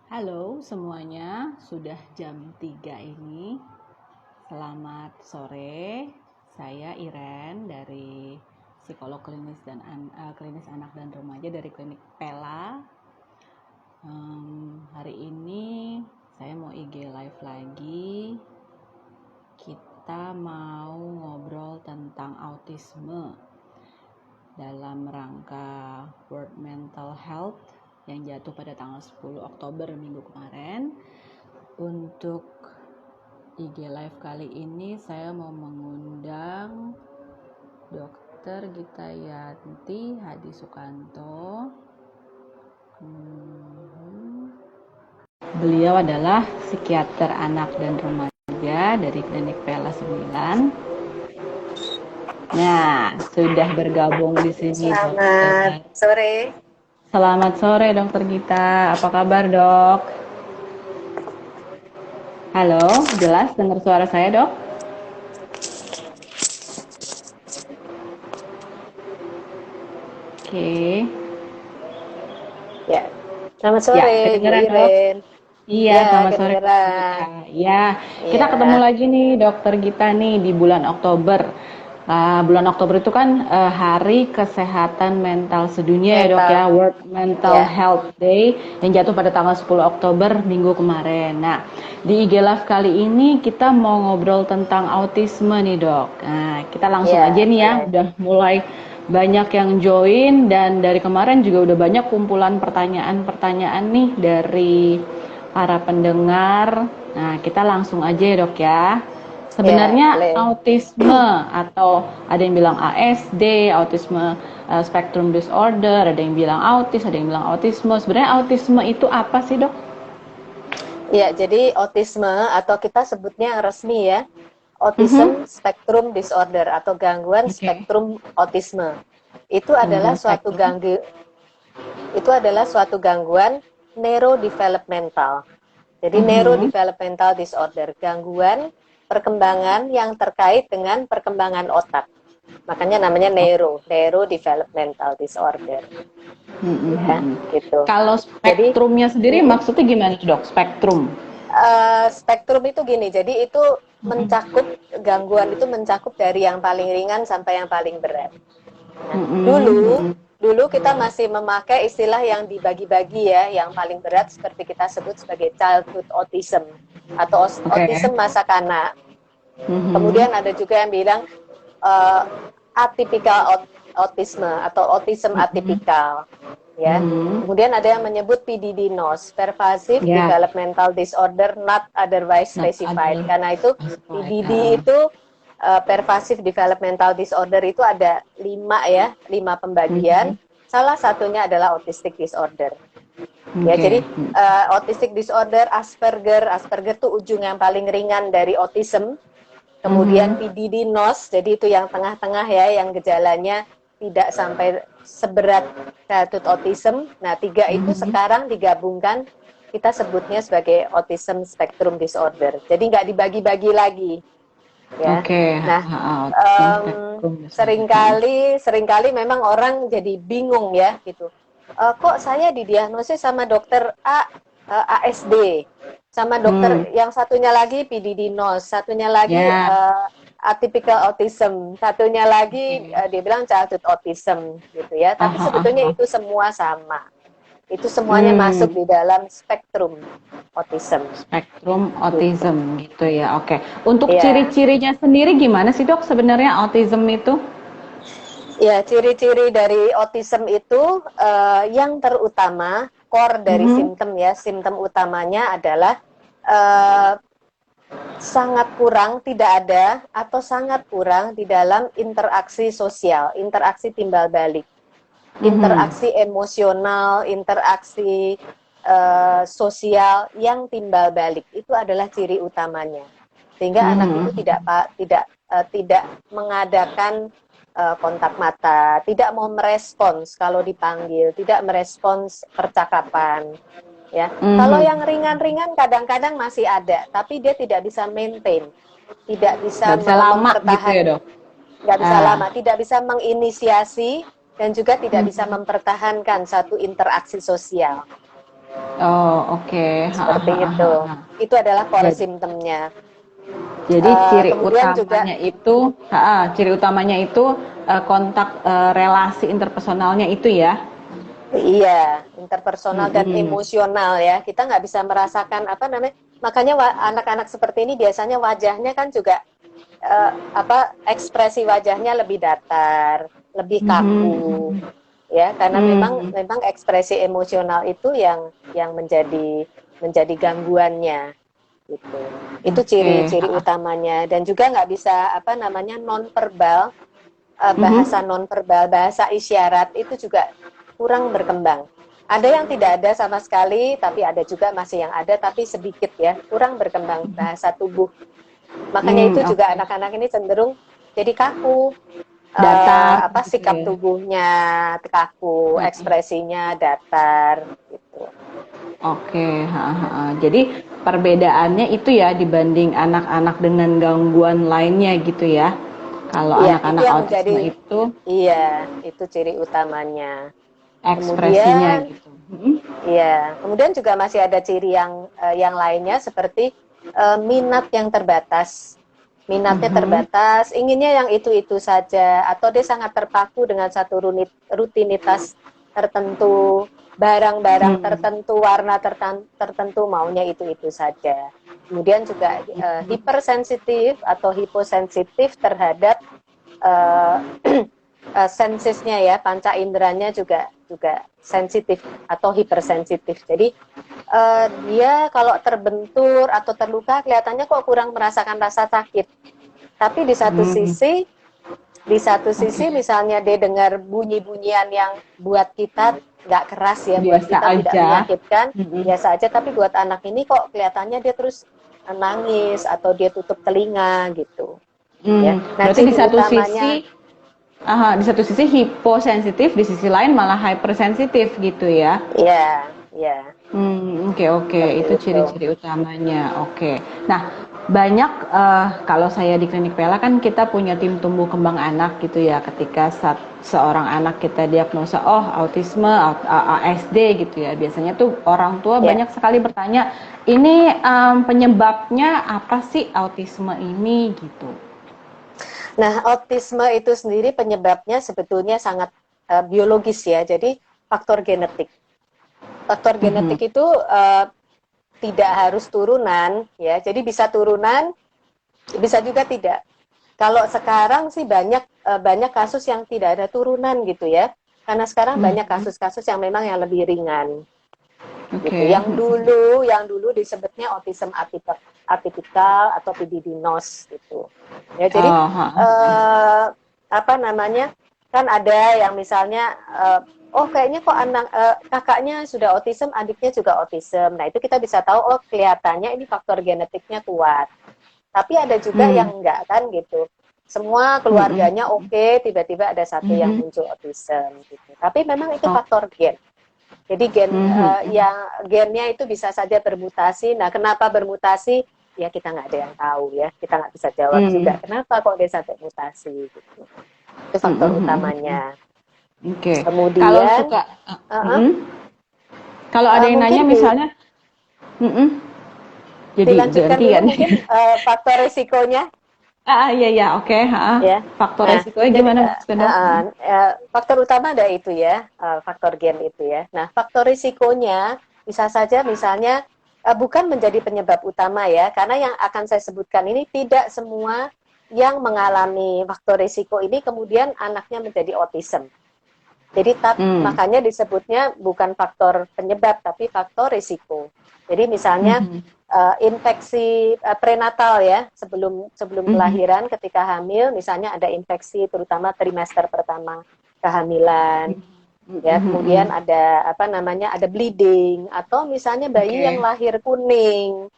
Halo semuanya, sudah jam 3 ini. Selamat sore. Saya Iren dari psikolog klinis anak dan remaja dari klinik Pela. Hari ini saya mau IG live lagi. Kita mau ngobrol tentang autisme dalam rangka World Mental Health yang jatuh pada tanggal 10 Oktober minggu kemarin. Untuk IG live kali ini saya mau mengundang Dr. Gita Yanti Hadi Sukanto. Beliau adalah psikiater anak dan remaja dari klinik Pela 9. Nah, sudah bergabung di sini. Selamat sore. Selamat sore Dokter Gita, apa kabar Dok? Halo, jelas dengar suara saya Dok? Oke. Ya, selamat Ya, sore Bu kedengeran Dok? Iren. Iya, Ya, selamat sore Dokter Gita. kedengeran. Ya, kita ketemu Ya, lagi nih Dokter Gita nih di bulan Oktober. Bulan Oktober itu kan Hari Kesehatan Mental Sedunia ya Dok ya, mental. World Mental Ya, Health Day yang jatuh pada tanggal 10 Oktober minggu kemarin. Nah, di IG Live kali ini kita mau ngobrol tentang autisme nih Dok. Nah, kita langsung aja ya, nih ya, boleh. udah mulai banyak yang join dan dari kemarin juga udah banyak kumpulan pertanyaan-pertanyaan nih dari para pendengar. Nah, kita langsung aja ya Dok ya. Ya, Sebenarnya boleh. autisme atau ada yang bilang ASD, autisme spectrum disorder, ada yang bilang autis, ada yang bilang autisme. Sebenarnya autisme itu apa sih, Dok? Ya, jadi autisme atau kita sebutnya yang resmi ya, Mhm. autism spectrum disorder atau gangguan Oke. spektrum autisme. Itu adalah Gangguan suatu spektrum. gangguan neurodevelopmental. Jadi Mhm. neurodevelopmental disorder, gangguan perkembangan yang terkait dengan perkembangan otak. Makanya namanya neurodevelopmental disorder. Ya, Mhm. gitu. Kalau Jadi spektrumnya sendiri mm, maksudnya gimana, Dok? Spektrum. spektrum itu gini, jadi itu Mhm. gangguan itu mencakup dari yang paling ringan sampai yang paling berat. Nah, dulu Mhm. dulu kita masih memakai istilah yang dibagi-bagi ya, yang paling berat seperti kita sebut sebagai childhood autism atau Oke. autism masa kanak. Mhm. Kemudian ada juga yang bilang uh, atypical autisme atau autism Mhm. atipikal, ya. Mhm. Kemudian ada yang menyebut PDD-NOS, Pervasive Ya, Developmental Disorder Not Otherwise not Specified. other Karena itu aspect. PDD itu Pervasive Developmental Disorder itu ada 5 pembagian. Mhm. Salah satunya adalah autistic disorder. Ya, Oke. jadi autistic disorder, Asperger tuh ujung yang paling ringan dari autism. Kemudian Mhm. PDD-NOS, jadi itu yang tengah-tengah ya, yang gejalanya tidak sampai seberat childhood autism. Nah, 3 itu Mhm. sekarang digabungkan, kita sebutnya sebagai autism spectrum disorder. Jadi nggak dibagi-bagi lagi, ya. Oke, Nah, autism spectrum disorder. Mhm. seringkali memang orang jadi bingung ya, gitu. Kok saya didiagnosis sama dokter A, ASD, sama Hmm, dokter yang satunya lagi PDD-NOS, satunya lagi ya, atypical autism, satunya lagi oke. dia bilang childhood autism gitu ya. Tapi Aha, sebetulnya aha. itu semua sama. Itu semuanya masuk Hmm, di dalam spektrum autism. spektrum Gitu. autism gitu ya. Oke. Untuk Ya, ciri-cirinya sendiri gimana sih, Dok? Sebenarnya autism itu? ya ciri-ciri dari autism itu yang terutama core dari Mhm. simptom ya, simptom utamanya adalah uh, sangat kurang, tidak ada, atau sangat kurang di dalam interaksi sosial, interaksi timbal balik, Mhm. interaksi emosional, interaksi sosial yang timbal balik. Itu adalah ciri utamanya. Sehingga anak itu Mhm. tidak mengadakan kontak mata, tidak mau merespons kalau dipanggil, tidak merespons percakapan, ya. Kalau Mhm. yang ringan-ringan kadang-kadang masih ada, tapi dia tidak bisa maintain, tidak bisa Nggak bisa lama gitu ya, Dok? nggak bisa Ah. lama, tidak bisa menginisiasi dan juga tidak bisa Mhm. mempertahankan satu interaksi sosial. Oh, oke. Seperti itu. Itu adalah core Jadi, symptomnya. jadi Kemudian juga ciri utamanya itu kontak relasi interpersonalnya itu ya. iya, interpersonal dan Mm-mm. emosional ya. Kita nggak bisa merasakan apa namanya. Makanya anak-anak seperti ini biasanya wajahnya kan juga ekspresi wajahnya lebih datar, lebih kaku, Mhm. ya. Karena memang Hmm, memang ekspresi emosional itu yang menjadi gangguannya gitu. Itu oke. ciri-ciri utamanya dan juga nggak bisa apa namanya nonverbal, bahasa Mhm. nonverbal, bahasa isyarat itu juga kurang berkembang. Ada yang tidak ada sama sekali, tapi ada juga masih yang ada, tapi sedikit ya, kurang berkembang bahasa tubuh. Makanya itu juga Oke. anak-anak ini cenderung jadi kaku, Datar gitu sikap ya. tubuhnya kaku, Mm-mm. ekspresinya datar, gitu. Oke, jadi perbedaannya itu ya dibanding anak-anak dengan gangguan lainnya gitu ya. Kalau Iya, itu anak-anak yang menjadi, autisme itu iya, itu ciri utamanya. ekspresinya Kemudian, gitu. Mm-mm. iya, kemudian juga masih ada ciri yang lainnya seperti minat yang terbatas. Minatnya Mhm. terbatas, inginnya yang itu-itu saja, atau dia sangat terpaku dengan satu rutinitas tertentu, barang-barang Hmm. tertentu, warna tertentu, maunya itu-itu saja. Kemudian juga hipersensitif atau hiposensitif terhadap uh, sensisnya ya, panca inderanya juga juga sensitif atau hipersensitif. Jadi dia kalau terbentur atau terluka kelihatannya kok kurang merasakan rasa sakit. Tapi Hmm. di satu Oke. sisi misalnya dia dengar bunyi-bunyian yang buat kita nggak keras ya, buat Biasa kita tidak aja. menyakitkan, Mm-mm. biasa aja. Tapi buat anak ini kok kelihatannya dia terus nangis atau dia tutup telinga gitu. Ya, nah Berarti ciri utamanya, di satu sisi hiposensitif, di sisi lain malah hypersensitif gitu ya. ya, ya, Oke, seperti itu itu. ciri-ciri utamanya. Oke. Nah, banyak kalau saya di klinik Pela kan kita punya tim tumbuh kembang anak gitu ya. Ketika seorang anak kita diagnosa, oh autisme, ASD gitu ya. Biasanya tuh orang tua Ya. banyak sekali bertanya, ini penyebabnya apa sih autisme ini gitu. Nah, autisme itu sendiri penyebabnya sebetulnya sangat biologis ya. Jadi faktor genetik. Faktor Mhm. genetik itu tidak harus turunan ya. Jadi bisa turunan, bisa juga tidak. Kalau sekarang sih banyak kasus yang tidak ada turunan gitu ya. Karena sekarang banyak Mhm. kasus-kasus yang memang yang lebih ringan gitu. Oke. Yang dulu disebutnya autism atipikal atau PDD-NOS gitu. Ya, jadi Oh, ha. eh, apa namanya? Kan ada yang misalnya oh kayaknya kok kakaknya sudah autism, adiknya juga autism. Nah, itu kita bisa tahu oh kelihatannya ini faktor genetiknya kuat. Tapi ada juga Hmm. yang enggak kan gitu. Semua Mhm. keluarganya oke, tiba-tiba ada satu yang Mhm. muncul autism gitu. Tapi memang itu Oh. faktor gen. Jadi Mhm. gennya itu bisa saja bermutasi. Nah, kenapa bermutasi? Ya kita nggak ada yang tahu ya. Kita nggak bisa jawab juga. Mhm. Kenapa kok dia sampai mutasi? Gitu. Itu faktor Mhm. utamanya. Oke. Kalau Kemudian, suka uh-uh, mhm. Kalau ada yang nanya mungkin misalnya mhm, jadi dilanjutkan dulu gantian. mungkin faktor risikonya Iya iya, oke, heeh. ya. Faktor Nah, resikonya jadi gimana Mas Wendo? Mhm. faktor utama ada itu ya, faktor gen itu ya. Nah, faktor risikonya bisa saja misalnya bukan menjadi penyebab utama ya, karena yang akan saya sebutkan ini tidak semua yang mengalami faktor risiko ini kemudian anaknya menjadi autism. Jadi Mmm. makanya disebutnya bukan faktor penyebab tapi faktor risiko. Jadi misalnya Mhm. infeksi prenatal ya sebelum sebelum Mhm. kelahiran ketika hamil misalnya ada infeksi terutama trimester pertama kehamilan Mhm ya kemudian mhm. ada apa namanya ada bleeding atau misalnya bayi yang Oke. lahir kuning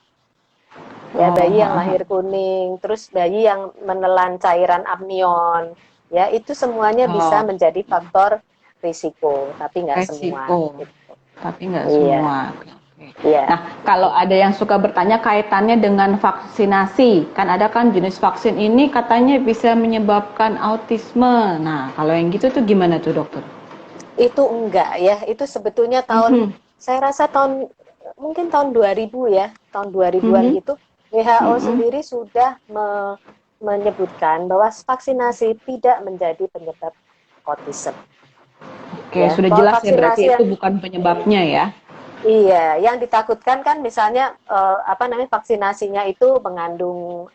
ya Oh, bayi yang heeh lahir heeh. kuning terus bayi yang menelan cairan amnion ya itu semuanya bisa Oh, menjadi faktor risiko tapi nggak semua resiko, gitu. tapi nggak Iya, semua. Oke oke. iya. Nah, kalau ada yang suka bertanya kaitannya dengan vaksinasi, kan ada kan jenis vaksin ini katanya bisa menyebabkan autisme. Nah, kalau yang gitu tuh gimana tuh dokter? Itu enggak ya, itu sebetulnya tahun Mhm. saya rasa mungkin tahun 2000 ya, tahun 2000-an gitu, WHO sendiri sudah menyebutkan bahwa vaksinasi tidak menjadi penyebab autism. Oke, Ya, sudah bahwa jelas ya berarti vaksinasi itu bukan penyebabnya ya. iya, yang ditakutkan kan misalnya vaksinasinya itu mengandung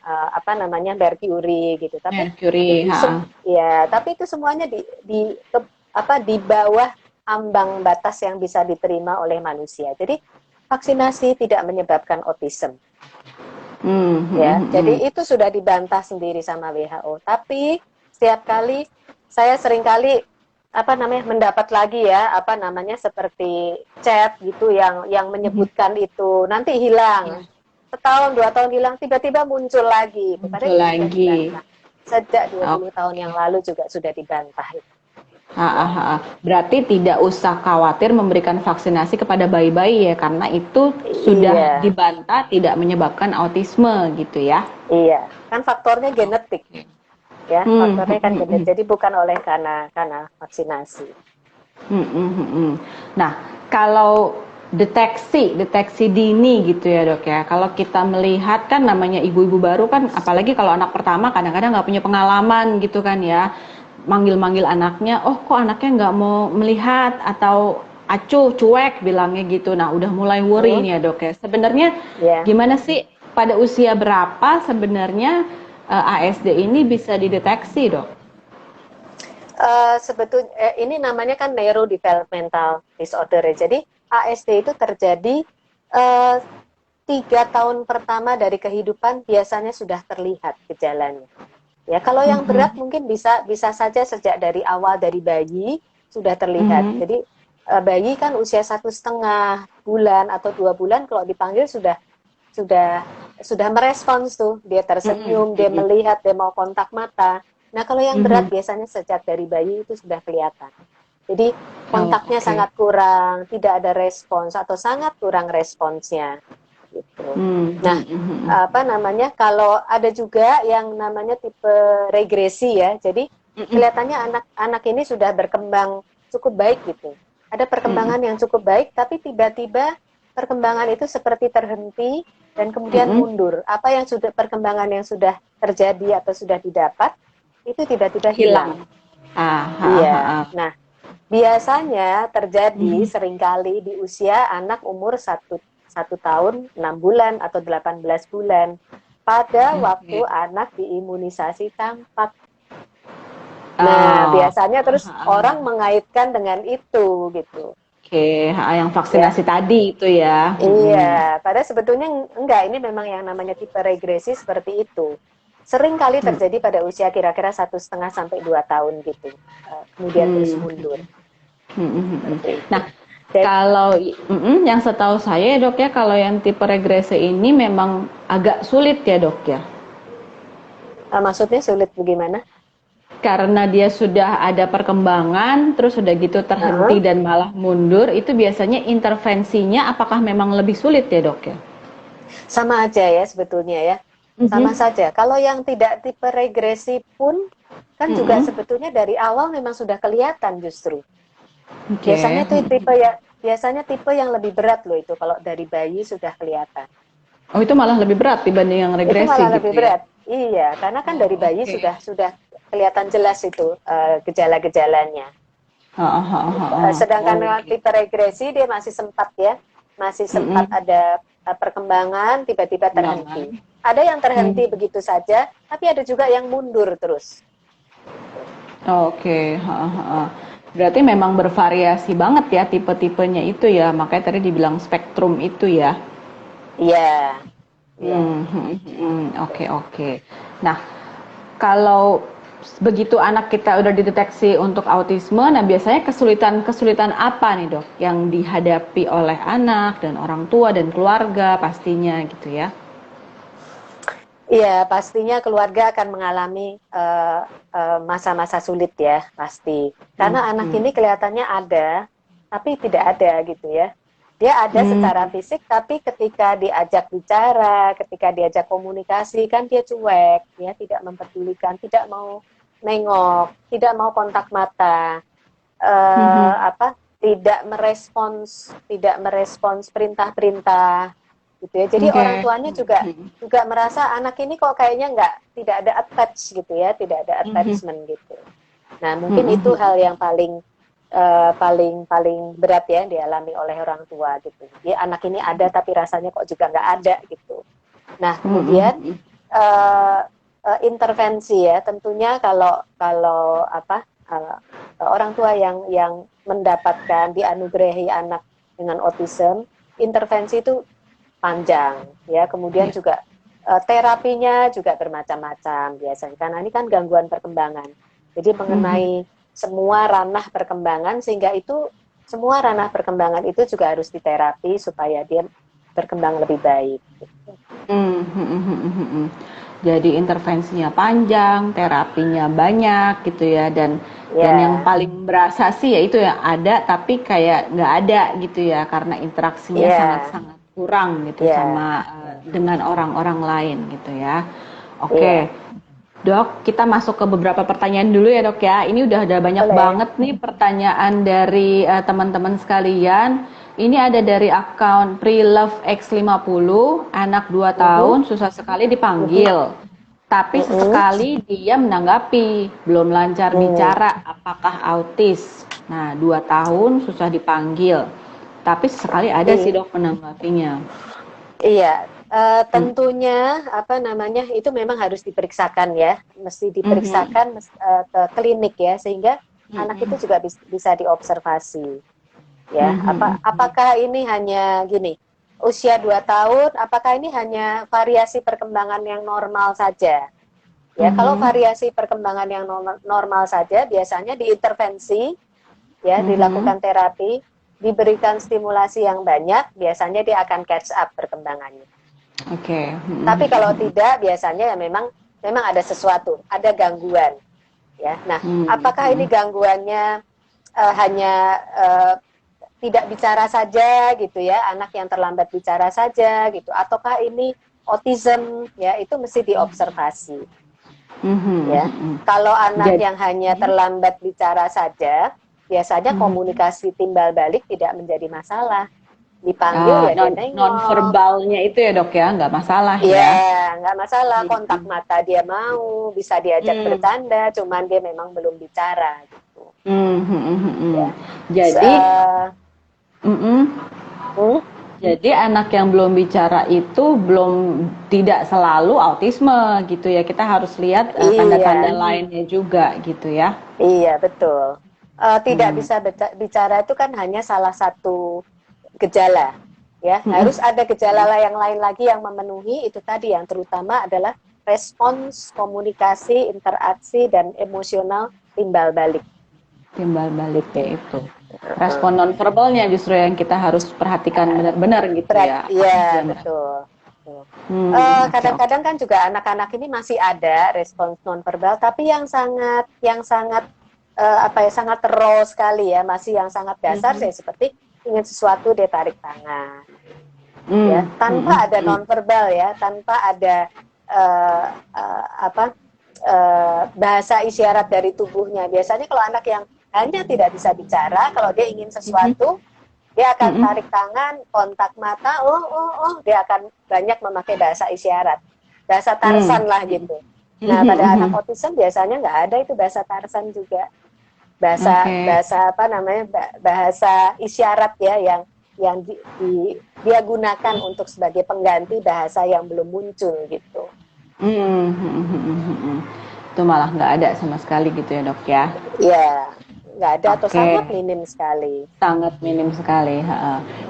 merkuri gitu. Tapi Mercury, itu ya, tapi itu semuanya di bawah ambang batas yang bisa diterima oleh manusia. Jadi vaksinasi tidak menyebabkan autism. Ya, jadi itu sudah dibantah sendiri sama WHO. Tapi setiap kali saya seringkali mendapat lagi ya seperti chat gitu yang menyebutkan itu nanti hilang, setahun 2 tahun hilang, tiba-tiba muncul lagi. Padahal muncul itu sudah lagi. dibantah sejak 20 tahun yang Oke. lalu juga sudah dibantah itu. Berarti tidak usah khawatir memberikan vaksinasi kepada bayi-bayi ya, karena itu sudah Iya, dibantah tidak menyebabkan autisme gitu ya. iya, kan faktornya genetik ya, faktornya kan genetik, Hmm. jadi bukan oleh karena vaksinasi. Nah, kalau deteksi dini gitu ya dok ya. Kalau kita melihat kan namanya ibu-ibu baru kan, apalagi kalau anak pertama kadang-kadang nggak punya pengalaman gitu kan ya. Manggil-manggil anaknya, oh kok anaknya nggak mau melihat atau acuh cuek bilangnya gitu. Nah udah mulai worry nih ya dok ya. Sebenarnya Ya. gimana sih pada usia berapa sebenarnya ASD ini bisa dideteksi dok? Sebetulnya ini namanya kan neurodevelopmental disorder. Jadi ASD itu terjadi 3 tahun pertama dari kehidupan biasanya sudah terlihat gejalanya. Ya, kalau yang berat mungkin bisa saja sejak dari awal dari bayi sudah terlihat. Jadi bayi kan usia 1,5 bulan atau 2 bulan kalau dipanggil sudah merespons tuh, dia tersenyum, dia melihat, dia mau kontak mata. Nah, kalau yang berat biasanya sejak dari bayi itu sudah kelihatan. Jadi kontaknya sangat kurang, tidak ada respons atau sangat kurang responsnya gitu. Nah, kalau ada juga yang namanya tipe regresi ya. Jadi kelihatannya anak-anak ini sudah berkembang cukup baik gitu. Ada perkembangan yang cukup baik, tapi tiba-tiba perkembangan itu seperti terhenti dan kemudian mundur. Apa yang perkembangan yang sudah terjadi atau sudah didapat itu tiba-tiba hilang. Iya. Nah, biasanya terjadi seringkali di usia anak umur 1 tahun 6 bulan atau 18 bulan pada waktu anak diimunisasi campak. Nah, biasanya terus orang mengaitkan dengan itu gitu. Oke, yang vaksinasi Ya. tadi itu ya. Iya, padahal sebetulnya enggak, ini memang yang namanya tipe regresi seperti itu. Sering kali terjadi pada usia kira-kira 1,5 sampai 2 tahun gitu. Kemudian terus mundur. Nah, kalau yang setahu saya dok ya, kalau yang tipe regresi ini memang agak sulit ya dok ya. Maksudnya sulit bagaimana? Karena dia sudah ada perkembangan, terus sudah gitu terhenti dan malah mundur, itu biasanya intervensinya apakah memang lebih sulit ya dok ya? Sama aja ya sebetulnya ya. Sama saja. Kalau yang tidak tipe regresi pun kan juga sebetulnya dari awal memang sudah kelihatan justru. Biasanya tuh biasanya tipe yang lebih berat loh itu kalau dari bayi sudah kelihatan. Oh itu malah lebih berat dibanding yang regresi Itu malah gitu lebih ya? berat. Iya, karena kan dari bayi sudah kelihatan jelas itu gejala-gejalanya. Sedangkan tipe regresi dia masih sempat ada perkembangan, tiba-tiba terhenti. Ada yang terhenti begitu saja, tapi ada juga yang mundur terus. Oke. Berarti memang bervariasi banget ya tipe-tipenya itu ya, makanya tadi dibilang spektrum itu ya. Iya. Oke. Nah, kalau begitu anak kita udah dideteksi untuk autisme, nah biasanya kesulitan apa nih dok yang dihadapi oleh anak dan orang tua dan keluarga pastinya gitu ya? Iya, pastinya keluarga akan mengalami masa-masa sulit ya, pasti. Karena anak ini kelihatannya ada, tapi tidak ada gitu ya. Dia ada secara fisik, tapi ketika diajak bicara, ketika diajak komunikasi, kan dia cuek, ya, tidak mempedulikan, tidak mau nengok, tidak mau kontak mata, tidak merespons perintah-perintah gitu ya. Jadi orang tuanya juga merasa anak ini kok kayaknya tidak ada attach gitu ya, tidak ada attachment gitu. Nah, mungkin itu hal yang paling berat ya dialami oleh orang tua gitu. Jadi anak ini ada tapi rasanya kok juga nggak ada gitu. Nah, kemudian intervensi ya, tentunya kalau orang tua yang mendapatkan dianugerahi anak dengan autism, intervensi itu panjang ya. Kemudian juga terapinya juga bermacam-macam biasanya, karena ini kan gangguan perkembangan. Jadi mengenai semua ranah perkembangan, sehingga itu semua ranah perkembangan itu juga harus diterapi supaya dia berkembang lebih baik. Jadi intervensinya panjang, terapinya banyak gitu ya, dan yang paling berasa sih ya itu yang ada tapi kayak nggak ada gitu ya, karena interaksinya sangat-sangat kurang gitu sama dengan orang-orang lain gitu ya. Oke. Dok, kita masuk ke beberapa pertanyaan dulu ya dok ya. Ini udah ada banyak banget nih pertanyaan dari teman-teman sekalian. Ini ada dari akun Prelove X50, anak 2 tahun susah sekali dipanggil. Tapi sesekali dia menanggapi, belum lancar bicara, apakah autis? Nah, 2 tahun susah dipanggil. Tapi sesekali ada sih dok menanggapinya. Iya. Tentunya itu memang harus diperiksakan ya, mesti diperiksakan ke klinik ya, sehingga anak itu juga bisa diobservasi ya. Apakah ini hanya usia 2 tahun, apakah ini hanya variasi perkembangan yang normal saja ya? Kalau variasi perkembangan yang normal saja, biasanya diintervensi ya, dilakukan terapi, diberikan stimulasi yang banyak, biasanya dia akan catch up perkembangannya. Tapi kalau tidak, biasanya ya memang ada sesuatu, ada gangguan ya. Nah, apakah ini gangguannya hanya tidak bicara saja gitu ya, anak yang terlambat bicara saja gitu, ataukah ini autism ya? Itu mesti diobservasi ya. Kalau anak yang hanya terlambat bicara saja, biasanya komunikasi timbal balik tidak menjadi masalah. Dipanggil ya dia non-verbalnya itu ya dok ya, nggak masalah ya? Iya, nggak masalah, kontak mata dia mau, bisa diajak bercanda, cuman dia memang belum bicara gitu. Ya. Jadi anak yang belum bicara itu tidak selalu autisme gitu ya, kita harus lihat tanda-tanda lainnya juga gitu ya. Iya betul. Tidak bisa bicara itu kan hanya salah satu gejala ya, harus ada gejala yang lain lagi yang memenuhi itu tadi, yang terutama adalah respons, komunikasi, interaksi, dan emosional timbal balik itu. Respon nonverbalnya justru yang kita harus perhatikan benar-benar gitu ya. Iya betul. Kadang-kadang kan juga anak-anak ini masih ada respons nonverbal, tapi yang sangat sangat raw sekali ya, masih yang sangat dasar, saya seperti ingin sesuatu dia tarik tangan ya, tanpa ada nonverbal ya, tanpa ada bahasa isyarat dari tubuhnya. Biasanya kalau anak yang hanya tidak bisa bicara, kalau dia ingin sesuatu, dia akan tarik tangan, kontak mata, dia akan banyak memakai bahasa isyarat, bahasa Tarzan lah gitu. Nah, pada anak autism biasanya nggak ada itu bahasa Tarzan juga. Bahasa isyarat ya, yang dia gunakan untuk sebagai pengganti bahasa yang belum muncul gitu. Itu malah nggak ada sama sekali gitu ya dok ya? Iya, nggak ada atau sangat minim sekali. Sangat minim sekali.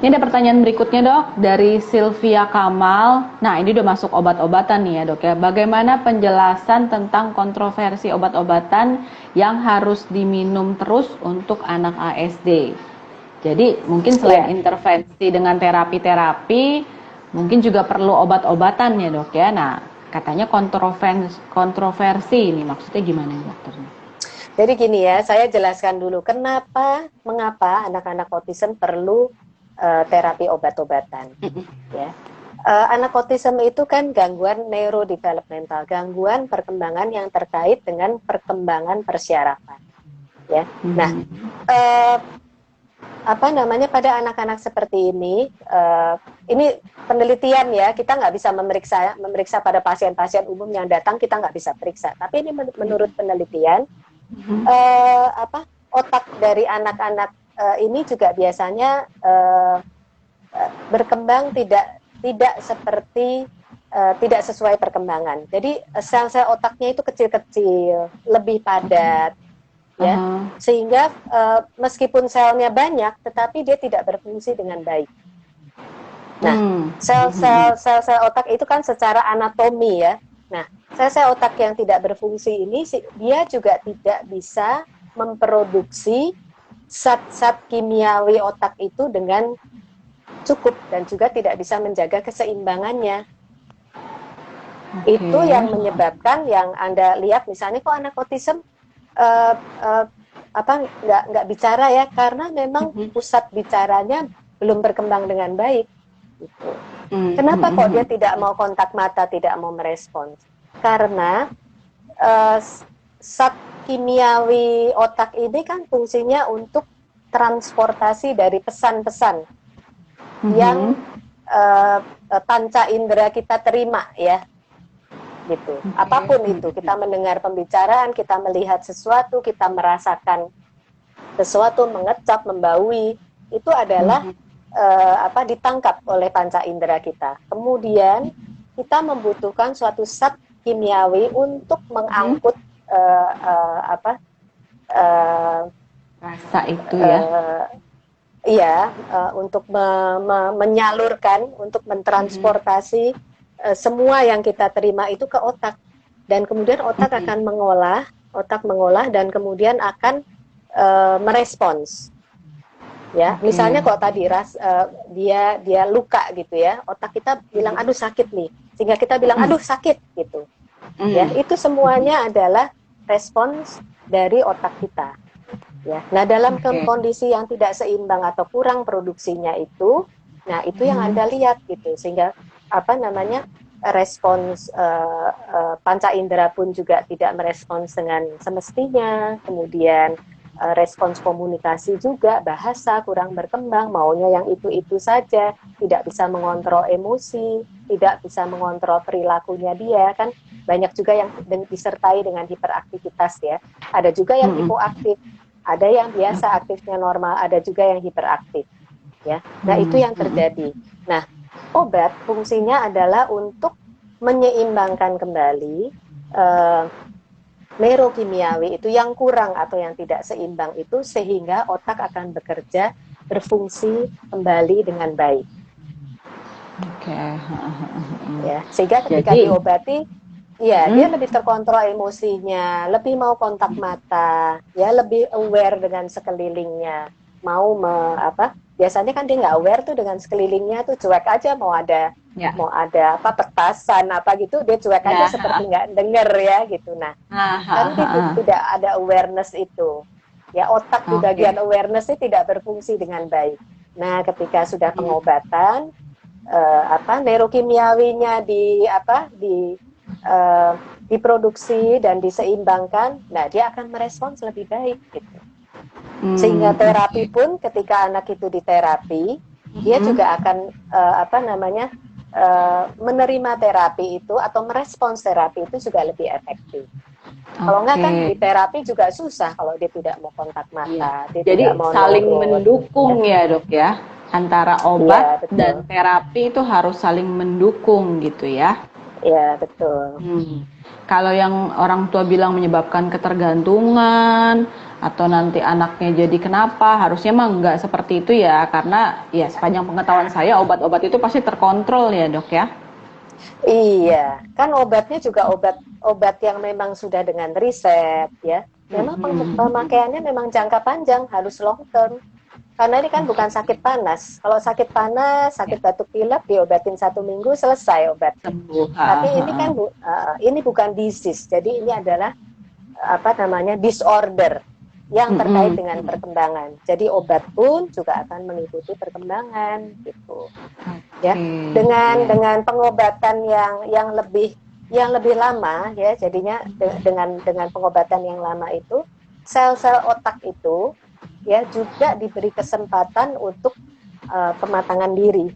Ini ada pertanyaan berikutnya dok dari Sylvia Kamal. Nah ini udah masuk obat-obatan nih ya dok ya. Bagaimana penjelasan tentang kontroversi obat-obatan yang harus diminum terus untuk anak ASD? Jadi mungkin selain intervensi dengan terapi-terapi, mungkin juga perlu obat-obatan ya dok ya. Nah katanya kontroversi ini maksudnya gimana dokternya? Jadi gini ya, saya jelaskan dulu mengapa anak-anak autism perlu terapi obat-obatan. Ya. Anak autism itu kan gangguan neurodevelopmental, gangguan perkembangan yang terkait dengan perkembangan persyarafan. Ya. Nah, apa namanya, pada anak-anak seperti ini penelitian ya, kita nggak bisa memeriksa pada pasien-pasien umum yang datang, kita nggak bisa periksa. Tapi ini menurut penelitian, otak dari anak-anak ini juga biasanya berkembang tidak seperti tidak sesuai perkembangan. Jadi sel-sel otaknya itu kecil-kecil, lebih padat, ya, sehingga meskipun selnya banyak, tetapi dia tidak berfungsi dengan baik. Nah, sel-sel otak itu kan secara anatomi ya. Nah, sel-sel otak yang tidak berfungsi ini, dia juga tidak bisa memproduksi zat-zat kimiawi otak itu dengan cukup dan juga tidak bisa menjaga keseimbangannya. Itu yang menyebabkan yang Anda lihat misalnya kok anak autism nggak bicara ya, karena memang pusat bicaranya belum berkembang dengan baik. Gitu. Kenapa kok dia tidak mau kontak mata, tidak mau merespons? Karena zat kimiawi otak ini kan fungsinya untuk transportasi dari pesan-pesan yang panca indera kita terima ya. Gitu. Apapun itu, kita mendengar pembicaraan, kita melihat sesuatu, kita merasakan sesuatu, mengecap, membaui, itu adalah ditangkap oleh panca indera kita. Kemudian kita membutuhkan suatu zat kimiawi untuk mengangkut rasa itu ya. Untuk menyalurkan, untuk mentransportasi semua yang kita terima itu ke otak, dan kemudian otak akan mengolah dan kemudian akan merespons. Ya, misalnya kok tadi dia luka gitu ya, otak kita bilang aduh sakit nih, sehingga kita bilang aduh sakit gitu. Ya, itu semuanya adalah respons dari otak kita. Ya, nah dalam kondisi yang tidak seimbang atau kurang produksinya itu, nah itu yang Anda lihat gitu, sehingga respons panca indera pun juga tidak merespons dengan semestinya, kemudian respons komunikasi juga, bahasa kurang berkembang, maunya yang itu-itu saja, tidak bisa mengontrol emosi, tidak bisa mengontrol perilakunya dia, kan banyak juga yang disertai dengan hiperaktivitas ya, ada juga yang hipoaktif, ada yang biasa aktifnya normal, ada juga yang hiperaktif ya. Nah itu yang terjadi. Nah obat fungsinya adalah untuk menyeimbangkan kembali neurokimiawi itu yang kurang atau yang tidak seimbang itu, sehingga otak akan bekerja berfungsi kembali dengan baik. Ya, sehingga ketika diobati, ya dia lebih terkontrol emosinya, lebih mau kontak mata, ya lebih aware dengan sekelilingnya, mau biasanya kan dia nggak aware tuh dengan sekelilingnya tuh, cuek aja, mau ada petasan apa gitu dia cuek aja seperti nggak denger ya gitu. Nah kan tidak ada awareness itu ya, otak di bagian awareness-nya tidak berfungsi dengan baik. Nah ketika sudah pengobatan neurokimiawinya diproduksi dan diseimbangkan, nah dia akan merespons lebih baik gitu. Sehingga terapi pun ketika anak itu diterapi, dia juga akan menerima terapi itu atau merespons terapi itu juga lebih efektif. Kalau enggak kan di terapi juga susah kalau dia tidak mau kontak mata. Dia jadi tidak mau saling nongol, mendukung ya dok ya, antara obat dan terapi itu harus saling mendukung gitu ya. Iya betul. Kalau yang orang tua bilang menyebabkan ketergantungan atau nanti anaknya jadi kenapa, harusnya mah nggak seperti itu ya, karena ya sepanjang pengetahuan saya obat-obat itu pasti terkontrol ya dok ya. Iya, kan obatnya juga obat yang memang sudah dengan riset ya. Memang pemakaiannya memang jangka panjang, harus long term. Karena ini kan bukan sakit panas. Kalau sakit panas, sakit batuk pilek, diobatin 1 minggu selesai obat. Sembuh. Tapi ini kan ini bukan disease. Jadi ini adalah disorder yang terkait dengan perkembangan. Jadi obat pun juga akan mengikuti perkembangan gitu. Ya, dengan pengobatan yang lebih lama ya, jadinya dengan pengobatan yang lama itu sel-sel otak itu ya juga diberi kesempatan untuk pematangan diri.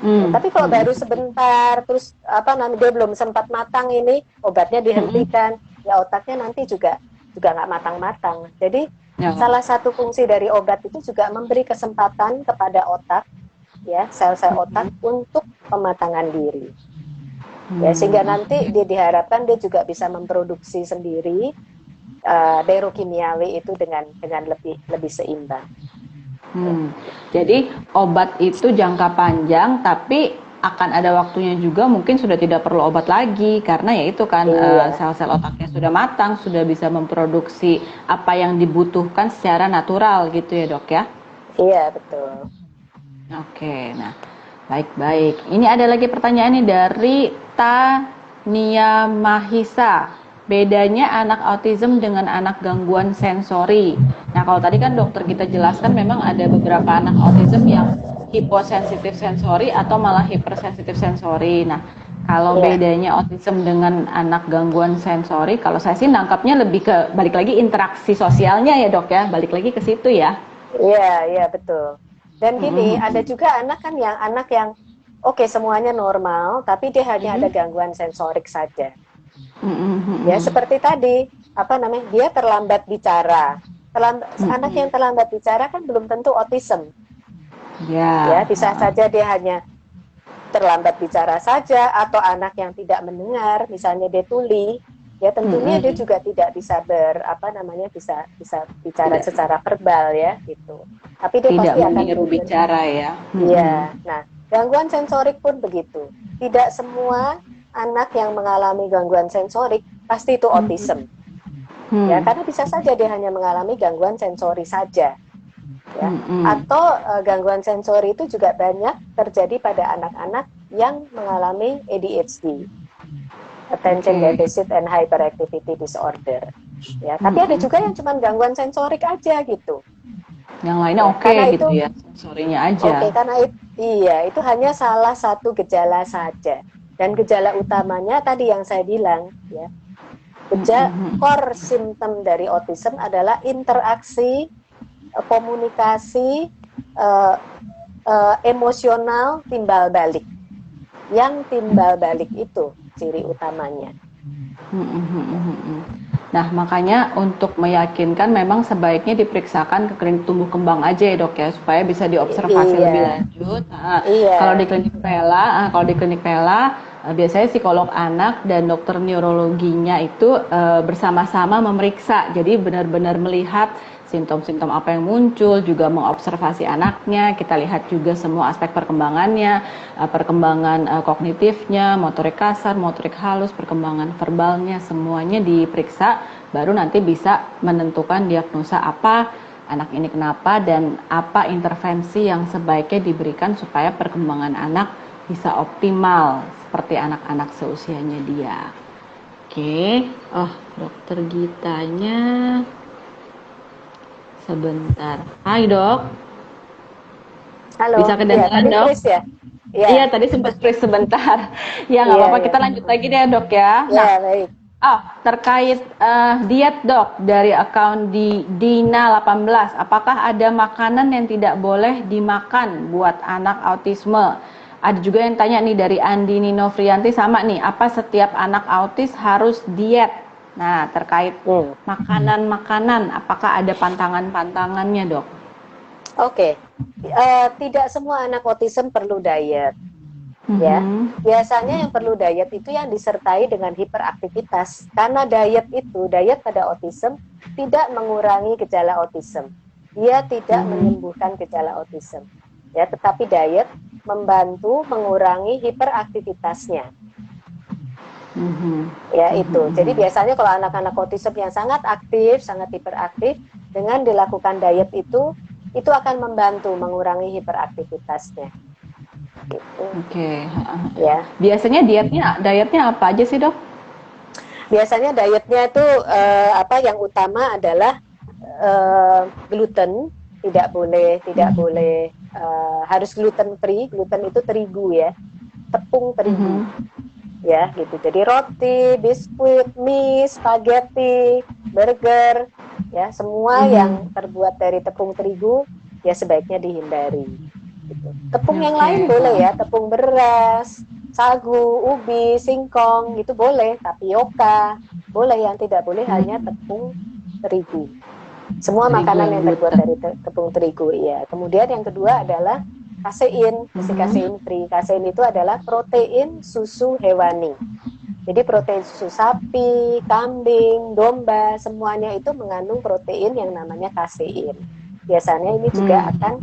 Tapi kalau baru sebentar, terus dia belum sempat matang ini, obatnya dihentikan, ya otaknya nanti juga nggak matang-matang. Jadi salah satu fungsi dari obat itu juga memberi kesempatan kepada otak, ya sel-sel otak untuk pematangan diri. Ya sehingga nanti dia diharapkan dia juga bisa memproduksi sendiri neurokimiawi itu dengan lebih seimbang. Jadi obat itu jangka panjang, tapi akan ada waktunya juga mungkin sudah tidak perlu obat lagi karena ya itu kan sel-sel otaknya sudah matang, sudah bisa memproduksi apa yang dibutuhkan secara natural gitu ya dok ya? Iya betul. Oke, nah baik-baik. Ini ada lagi pertanyaan nih dari Tania Mahisa. Bedanya anak autism dengan anak gangguan sensori. Nah, kalau tadi kan dokter kita jelaskan memang ada beberapa anak autism yang hiposensitif sensori atau malah hipersensitif sensori. Nah, kalau bedanya autism dengan anak gangguan sensori, kalau saya sih nangkapnya lebih ke balik lagi interaksi sosialnya ya dok ya, balik lagi ke situ ya. Iya betul. Dan gini, ada juga anak yang oke, semuanya normal, tapi dia hanya ada gangguan sensorik saja. Ya seperti tadi, dia terlambat bicara. Anak yang terlambat bicara kan belum tentu autism. Ya bisa saja dia hanya terlambat bicara saja, atau anak yang tidak mendengar, misalnya dia tuli, ya tentunya dia juga tidak bisa bisa bicara secara verbal ya gitu. Tapi dia tidak pasti akan meniru bicara ya. Iya. Nah, gangguan sensorik pun begitu. Tidak semua anak yang mengalami gangguan sensorik pasti itu autism. Ya, karena bisa saja dia hanya mengalami gangguan sensori saja. Ya. Atau gangguan sensori itu juga banyak terjadi pada anak-anak yang mengalami ADHD. Attention Deficit and Hyperactivity Disorder. Ya, tapi ada juga yang cuma gangguan sensorik aja gitu. Yang lainnya gitu ya, sensorinya aja. Karena itu hanya salah satu gejala saja. Dan gejala utamanya tadi yang saya bilang, ya, core symptom dari autism adalah interaksi, komunikasi, emosional, timbal balik. Yang timbal balik itu ciri utamanya. Nah, makanya untuk meyakinkan memang sebaiknya diperiksakan ke klinik tumbuh kembang aja ya dok ya, supaya bisa diobservasi lebih lanjut. Kalau di klinik Pela, biasanya psikolog anak dan dokter neurologinya itu bersama-sama memeriksa, jadi benar-benar melihat simptom-simptom apa yang muncul, juga mengobservasi anaknya, kita lihat juga semua aspek perkembangannya, perkembangan kognitifnya, motorik kasar, motorik halus, perkembangan verbalnya, semuanya diperiksa, baru nanti bisa menentukan diagnosa apa anak ini kenapa dan apa intervensi yang sebaiknya diberikan supaya perkembangan anak bisa optimal seperti anak-anak seusianya dia. Oke, dokter Gitanya sebentar. Hai dok. Halo. Bisa kedengaran dok? Ya? Iya tadi sempat freeze sebentar. Ya nggak apa-apa, kita lanjut lagi deh dok ya. Nah, baik. Terkait diet dok dari akun di Dina 18, apakah ada makanan yang tidak boleh dimakan buat anak autisme? Ada juga yang tanya nih dari Andi Nino Frianti, sama nih, apa setiap anak autis harus diet? Nah, terkait makanan-makanan, apakah ada pantangan-pantangannya, dok? Oke. Tidak semua anak autism perlu diet. Ya, biasanya yang perlu diet itu yang disertai dengan hiperaktivitas. Karena diet pada autism tidak mengurangi gejala autism. Dia tidak menyembuhkan gejala autism. Ya, tetapi diet membantu mengurangi hiperaktivitasnya. Ya itu. Jadi biasanya kalau anak-anak autism yang sangat aktif, sangat hiperaktif, dengan dilakukan diet itu akan membantu mengurangi hiperaktivitasnya. Gitu. Ya. Biasanya dietnya apa aja sih dok? Biasanya dietnya itu yang utama adalah gluten, tidak boleh harus gluten free. Gluten itu terigu ya, tepung terigu. Ya gitu. Jadi roti, biskuit, mie, spaghetti, burger, ya. Semua yang terbuat dari tepung terigu ya sebaiknya dihindari. Gitu. Tepung yang lain boleh ya, tepung beras, sagu, ubi, singkong itu boleh, tapioka boleh, yang tidak boleh hanya tepung terigu. Semua makanan yang terbuat dari tepung terigu, ya. Kemudian yang kedua adalah kasein, kasein free. Kasein itu adalah protein susu hewani. Jadi protein susu sapi, kambing, domba, semuanya itu mengandung protein yang namanya kasein. Biasanya ini juga akan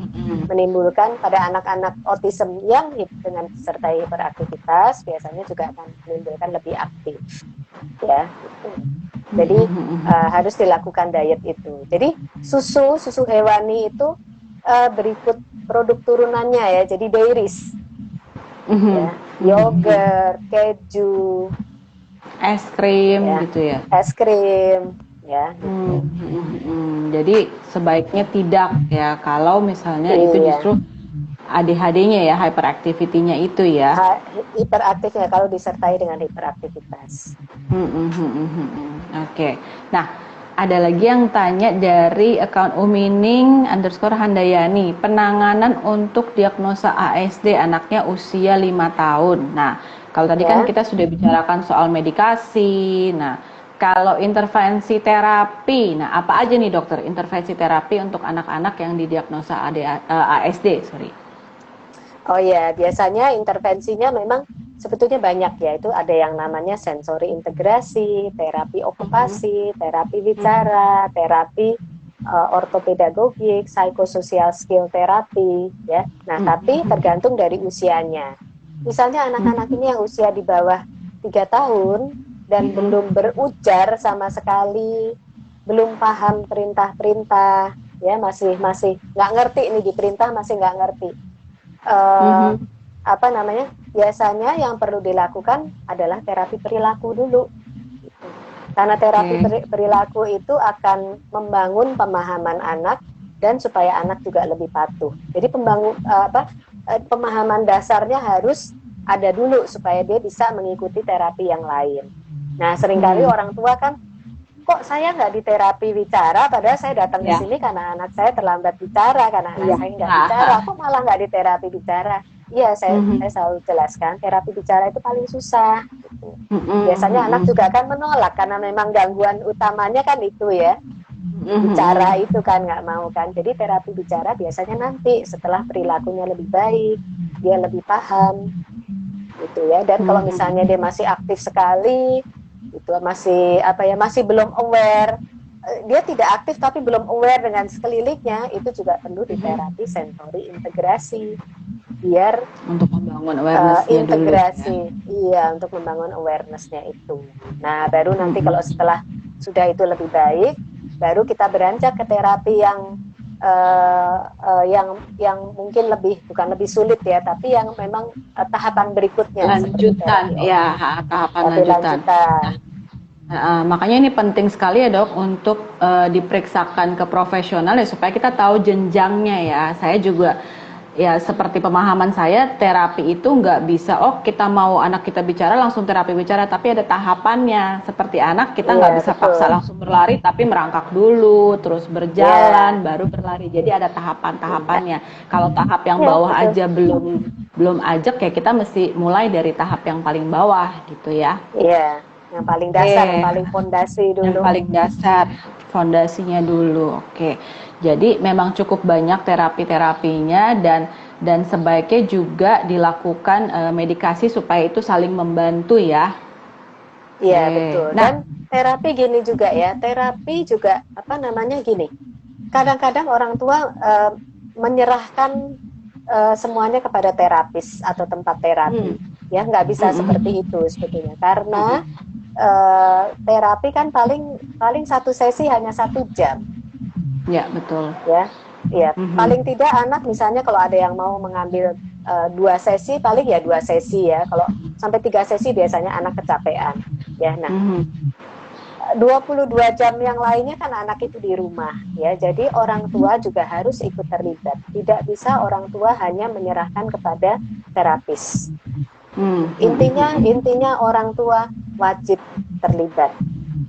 menimbulkan pada anak-anak autism yang dengan disertai hiperaktivitas, biasanya juga akan menimbulkan lebih aktif, ya. Jadi harus dilakukan diet itu. Jadi susu hewani itu berikut produk turunannya ya, jadi dairies, ya, yogurt, keju, es krim, ya, gitu ya. Es krim, ya. Jadi sebaiknya tidak ya, kalau misalnya itu justru ADHD-nya ya, hyperactivity-nya itu ya. Hiperaktifnya kalau disertai dengan hiperaktivitas. Oke. Nah, ada lagi yang tanya dari account umining_handayani, penanganan untuk diagnosa ASD anaknya usia 5 tahun. Nah, kalau tadi kan kita sudah bicarakan soal medikasi. Nah, kalau intervensi terapi, nah apa aja nih dokter intervensi terapi untuk anak-anak yang didiagnosa ASD? Oh ya, biasanya intervensinya memang sebetulnya banyak ya. Itu ada yang namanya sensori integrasi, terapi okupasi, terapi bicara, terapi ortopedagogik, psikososial skill terapi, ya. Nah, tapi tergantung dari usianya. Misalnya anak-anak ini yang usia di bawah 3 tahun dan belum berujar sama sekali, belum paham perintah-perintah, ya, masih nggak ngerti ini diperintah, masih nggak ngerti. Apa namanya? Biasanya yang perlu dilakukan adalah terapi perilaku dulu. Karena terapi perilaku itu akan membangun pemahaman anak dan supaya anak juga lebih patuh. Jadi pemahaman dasarnya harus ada dulu supaya dia bisa mengikuti terapi yang lain. Nah, seringkali orang tua kan, kok saya nggak di terapi bicara, padahal saya datang ke sini karena anak saya terlambat bicara, karena anak saya nggak bicara, kok malah nggak di terapi bicara? Iya, saya selalu jelaskan, terapi bicara itu paling susah. Gitu. Biasanya anak juga akan menolak, karena memang gangguan utamanya kan itu ya, bicara itu kan nggak mau kan. Jadi terapi bicara biasanya nanti setelah perilakunya lebih baik, dia lebih paham, gitu ya. Dan kalau misalnya dia masih aktif sekali, itu masih belum aware, dia tidak aktif tapi belum aware dengan sekelilingnya, itu juga perlu diterapi sensori integrasi biar untuk membangun awareness-nya integrasi dulu, ya. Iya, untuk membangun awareness-nya itu. Nah, baru nanti kalau setelah sudah itu lebih baik, baru kita beranjak ke terapi yang mungkin bukan lebih sulit ya, tapi yang memang tahapan berikutnya, lanjutan ya, tahapan lanjutan. Makanya ini penting sekali ya dok untuk diperiksakan ke profesional ya, supaya kita tahu jenjangnya ya. Saya juga ya, seperti pemahaman saya, terapi itu nggak bisa, kita mau anak kita bicara langsung terapi bicara, tapi ada tahapannya. Seperti anak, kita nggak bisa paksa langsung berlari, tapi merangkak dulu, terus berjalan, baru berlari. Jadi ada tahapan-tahapannya. Kalau tahap yang bawah aja belum ajak, ya kita mesti mulai dari tahap yang paling bawah gitu ya. Iya, yang paling dasar, yang paling fondasi dulu. Yang paling dasar, fondasinya dulu. Oke. Jadi memang cukup banyak terapi-terapinya dan sebaiknya juga dilakukan medikasi supaya itu saling membantu ya. Iya, betul. Dan terapi gini juga ya, terapi juga gini. Kadang-kadang orang tua menyerahkan semuanya kepada terapis atau tempat terapi. Ya, nggak bisa seperti itu sebetulnya. Karena terapi kan paling satu sesi hanya 1 jam. Ya, betul. Ya, paling tidak anak misalnya kalau ada yang mau mengambil 2 sesi, paling ya 2 sesi ya. Kalau sampai 3 sesi biasanya anak kecapean. Ya, nah, 22 jam yang lainnya kan anak itu di rumah ya. Jadi orang tua juga harus ikut terlibat. Tidak bisa orang tua hanya menyerahkan kepada terapis. Intinya orang tua wajib terlibat.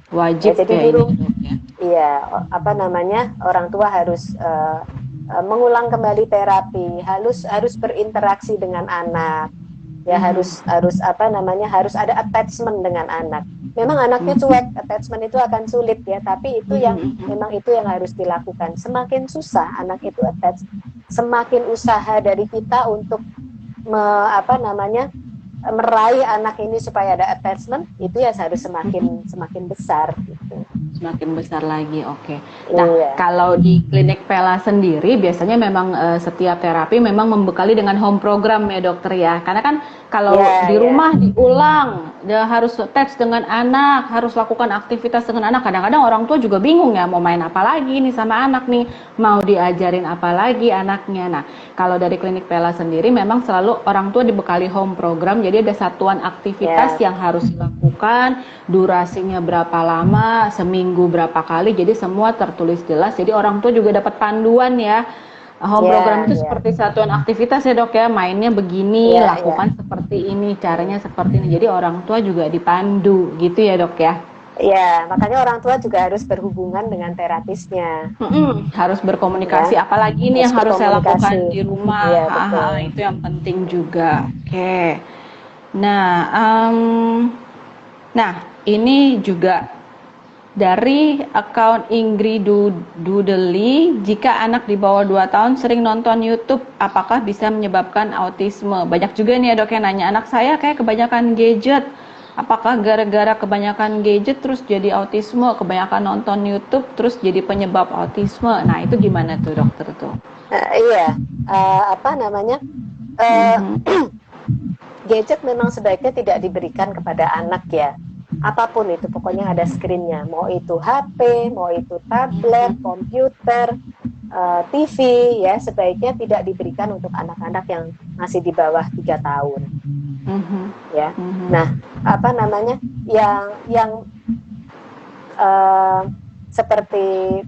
Wajib ya, jadi iya, apa namanya, orang tua harus mengulang kembali terapi, harus berinteraksi dengan anak, ya harus apa namanya, harus ada attachment dengan anak. Memang anaknya cuek, attachment itu akan sulit ya, tapi itu yang memang itu yang harus dilakukan. Semakin susah anak itu attach, semakin usaha dari kita untuk apa namanya, meraih anak ini supaya ada attachment, itu ya harus semakin besar gitu. Semakin besar lagi, oke. Nah, kalau di klinik Pela sendiri biasanya memang setiap terapi memang membekali dengan home program ya dokter ya. Karena kan kalau di rumah diulang, dia harus attach dengan anak, harus lakukan aktivitas dengan anak. Kadang-kadang orang tua juga bingung ya, mau main apa lagi nih sama anak nih, mau diajarin apa lagi anaknya. Nah, kalau dari klinik Pela sendiri memang selalu orang tua dibekali home program, jadi ada satuan aktivitas yang harus dilakukan, durasinya berapa lama, seminggu berapa kali, jadi semua tertulis jelas. Jadi orang tua juga dapat panduan ya. Home program itu seperti satuan aktivitas ya dok ya, mainnya begini, lakukan seperti ini, caranya seperti ini. Jadi orang tua juga dipandu gitu ya dok ya. Ya, makanya orang tua juga harus berhubungan dengan terapisnya. Harus berkomunikasi, apalagi ini yang harus saya lakukan di rumah. Itu yang penting juga. Oke. Nah, ini juga dari akun Ingrid Dudeli, jika anak di bawah 2 tahun sering nonton YouTube, apakah bisa menyebabkan autisme? Banyak juga nih ya dok yang nanya, anak saya kayak kebanyakan gadget. Apakah gara-gara kebanyakan gadget terus jadi autisme, kebanyakan nonton YouTube terus jadi penyebab autisme? Nah itu gimana tuh dokter tuh? Apa namanya? Gadget memang sebaiknya tidak diberikan kepada anak ya. Apapun itu, pokoknya ada screen-nya. Mau itu HP, mau itu tablet, komputer, TV, ya sebaiknya tidak diberikan untuk anak-anak yang masih di bawah 3 tahun. Ya. Nah, apa namanya? Yang seperti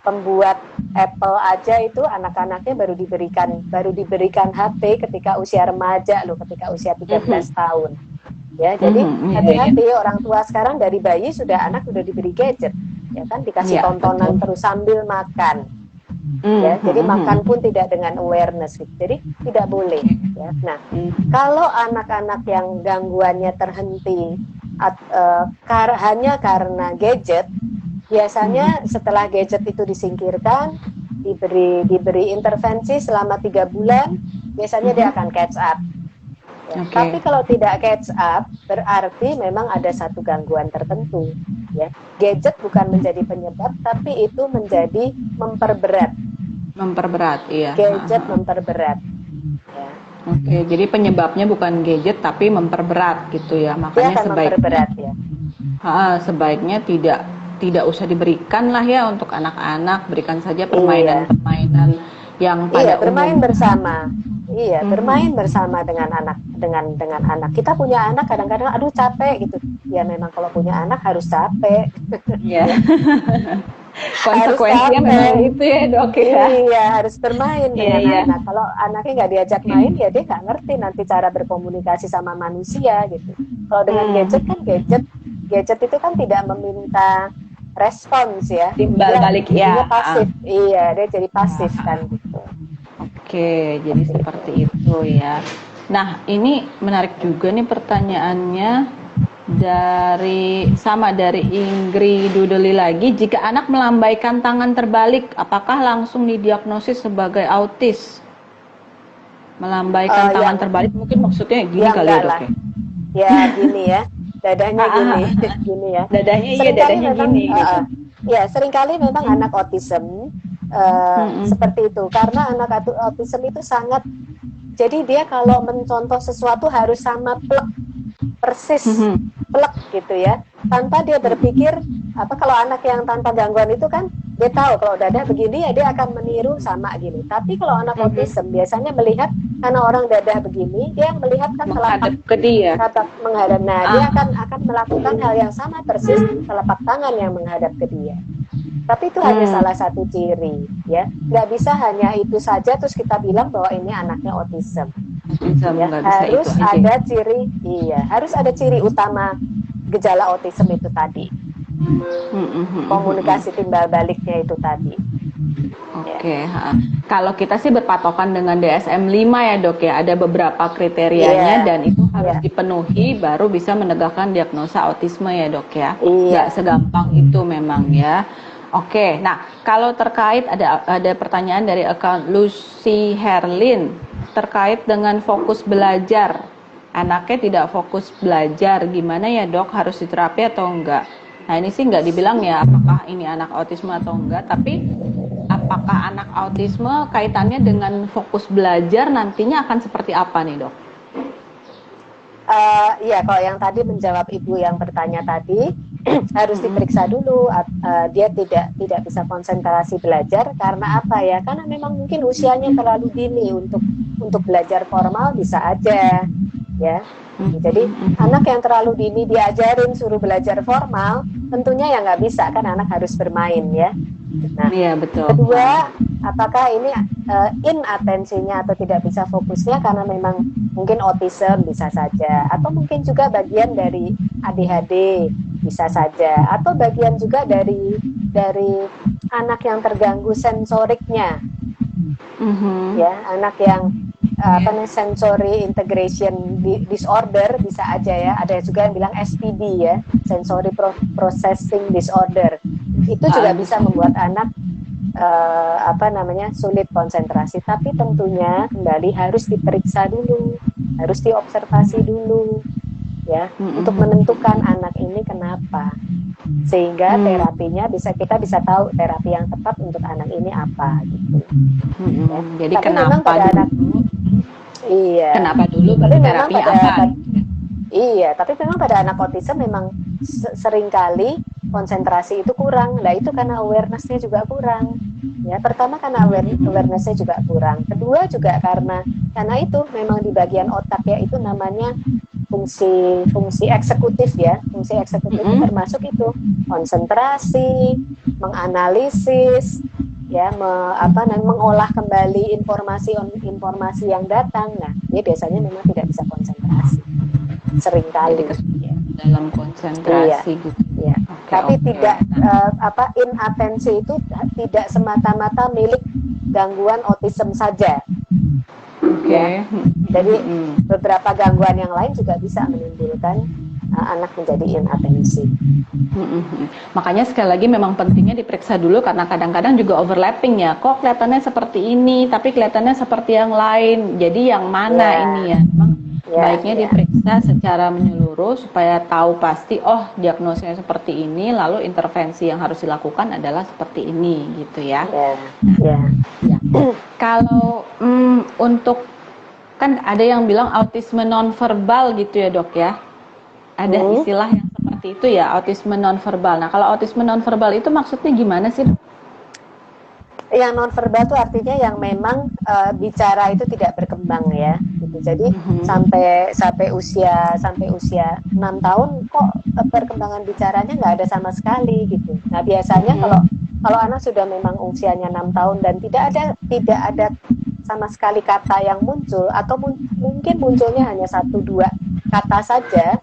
pembuat Apple aja itu anak-anaknya baru diberikan HP ketika usia remaja loh, ketika usia 13 tahun. Ya, jadi hati-hati orang tua sekarang dari bayi anak sudah diberi gadget, ya kan, dikasih tontonan terus sambil makan. Ya, jadi makan pun tidak dengan awareness gitu. Jadi tidak boleh ya. Nah, kalau anak-anak yang gangguannya terhenti hanya karena gadget, biasanya setelah gadget itu disingkirkan, diberi intervensi selama 3 bulan, biasanya dia akan catch up. Ya, tapi kalau tidak catch up, berarti memang ada satu gangguan tertentu. Ya, gadget bukan menjadi penyebab, tapi itu menjadi memperberat. Iya. Gadget memperberat. Ya. Jadi penyebabnya bukan gadget, tapi memperberat gitu ya. Makanya sebaiknya tidak usah diberikan lah ya untuk anak-anak. Berikan saja permainan-permainan yang pada bermain bersama. Iya, bermain bersama dengan anak, dengan anak. Kita punya anak kadang-kadang aduh capek gitu. Ya memang kalau punya anak harus capek. Iya. Konsekuensinya memang itu ya dok ya. Iya, harus bermain dengan anak. Kalau anaknya nggak diajak main, ya dia nggak ngerti nanti cara berkomunikasi sama manusia gitu. Kalau dengan gadget kan gadget itu kan tidak meminta respons ya. Timbal balik ya. Dia pasif. Iya, dia jadi pasif kan gitu. Oke, jadi seperti itu ya. Nah, ini menarik juga nih pertanyaannya dari Ingrid Dudeli lagi. Jika anak melambaikan tangan terbalik, apakah langsung didiagnosis sebagai autis? Melambaikan tangan terbalik mungkin maksudnya gini kali ya dok ya? Ya gini ya, dadanya gini ya. Dadanya gini. Ya seringkali memang anak autism seperti itu, karena anak autism itu sangat, jadi dia kalau mencontoh sesuatu harus sama plek, persis plek gitu ya, tanpa dia berpikir kalau anak yang tanpa gangguan itu kan dia tahu kalau dadah begini ya dia akan meniru sama gini. Tapi kalau anak autism biasanya melihat karena orang dadah begini, dia melihat kan telapak ke dia, menghadap. Nah dia akan melakukan hal yang sama persis, telapak tangan yang menghadap ke dia. Tapi itu hanya salah satu ciri, ya. Nggak bisa hanya itu saja terus kita bilang bahwa ini anaknya autism. Ya, harus ada ciri, harus ada ciri utama gejala autism itu tadi. Komunikasi timbal baliknya itu tadi. Oke, kalau kita sih berpatokan dengan DSM-5 ya dok ya, ada beberapa kriterianya dan itu harus dipenuhi baru bisa menegakkan diagnosa autisme ya dok ya. Nggak segampang itu memang ya. Oke, nah kalau terkait ada pertanyaan dari account Lucy Herlin terkait dengan fokus belajar. Anaknya tidak fokus belajar, gimana ya dok, harus diterapi atau enggak? Nah ini sih nggak dibilang ya apakah ini anak autisme atau enggak, tapi apakah anak autisme kaitannya dengan fokus belajar nantinya akan seperti apa nih dok? Iya, kalau yang tadi menjawab ibu yang bertanya tadi harus diperiksa dulu dia tidak bisa konsentrasi belajar karena apa ya? Karena memang mungkin usianya terlalu dini untuk belajar formal bisa aja ya. Jadi anak yang terlalu dini diajarin suruh belajar formal tentunya ya nggak bisa kan, anak harus bermain ya. Nah, iya, betul. Kedua, apakah ini inatensinya atau tidak bisa fokusnya karena memang mungkin autism bisa saja, atau mungkin juga bagian dari ADHD bisa saja, atau bagian juga dari anak yang terganggu sensoriknya, ya, anak yang sensory integration disorder bisa aja ya. Ada juga yang bilang SPD ya, sensory processing disorder. Itu juga bisa membuat anak sulit konsentrasi. Tapi tentunya kembali harus diperiksa dulu, harus diobservasi dulu, ya, untuk menentukan anak ini kenapa, sehingga terapinya kita bisa tahu terapi yang tepat untuk anak ini apa gitu. Ya. Jadi tapi kenapa memang pada dulu? Anak, iya. Kenapa dulu baru terapinya apa? Iya, tapi memang pada anak autism memang seringkali konsentrasi itu kurang. Nah, itu karena awareness-nya juga kurang. Ya, pertama karena awareness-nya juga kurang. Kedua juga karena itu memang di bagian otak ya, itu namanya fungsi eksekutif ya. Fungsi eksekutif itu termasuk itu konsentrasi, menganalisis, ya, mengolah kembali informasi yang datang. Nah, dia biasanya memang tidak bisa konsentrasi. Seringkali dalam konsentrasi gitu. Iya. Tapi tidak inatensi itu tidak semata-mata milik gangguan autism saja. Ya. Jadi beberapa gangguan yang lain juga bisa menimbulkan anak menjadi inatensi. Makanya sekali lagi memang pentingnya diperiksa dulu karena kadang-kadang juga overlapping ya. Kok kelihatannya seperti ini tapi kelihatannya seperti yang lain. Jadi yang mana ini ya? Memang baiknya diperiksa secara menyeluruh supaya tahu pasti diagnosanya seperti ini, lalu intervensi yang harus dilakukan adalah seperti ini gitu ya. Kalau untuk kan ada yang bilang autisme nonverbal gitu ya dok ya. Ada istilah yang seperti itu ya, autisme nonverbal. Nah kalau autisme nonverbal itu maksudnya gimana sih dok? Yang nonverbal itu artinya yang memang bicara itu tidak berkembang ya. Gitu. Jadi sampai usia 6 tahun kok perkembangan bicaranya nggak ada sama sekali gitu. Nah biasanya kalau anak sudah memang usianya 6 tahun dan tidak ada sama sekali kata yang muncul, atau mungkin munculnya hanya 1-2 kata saja,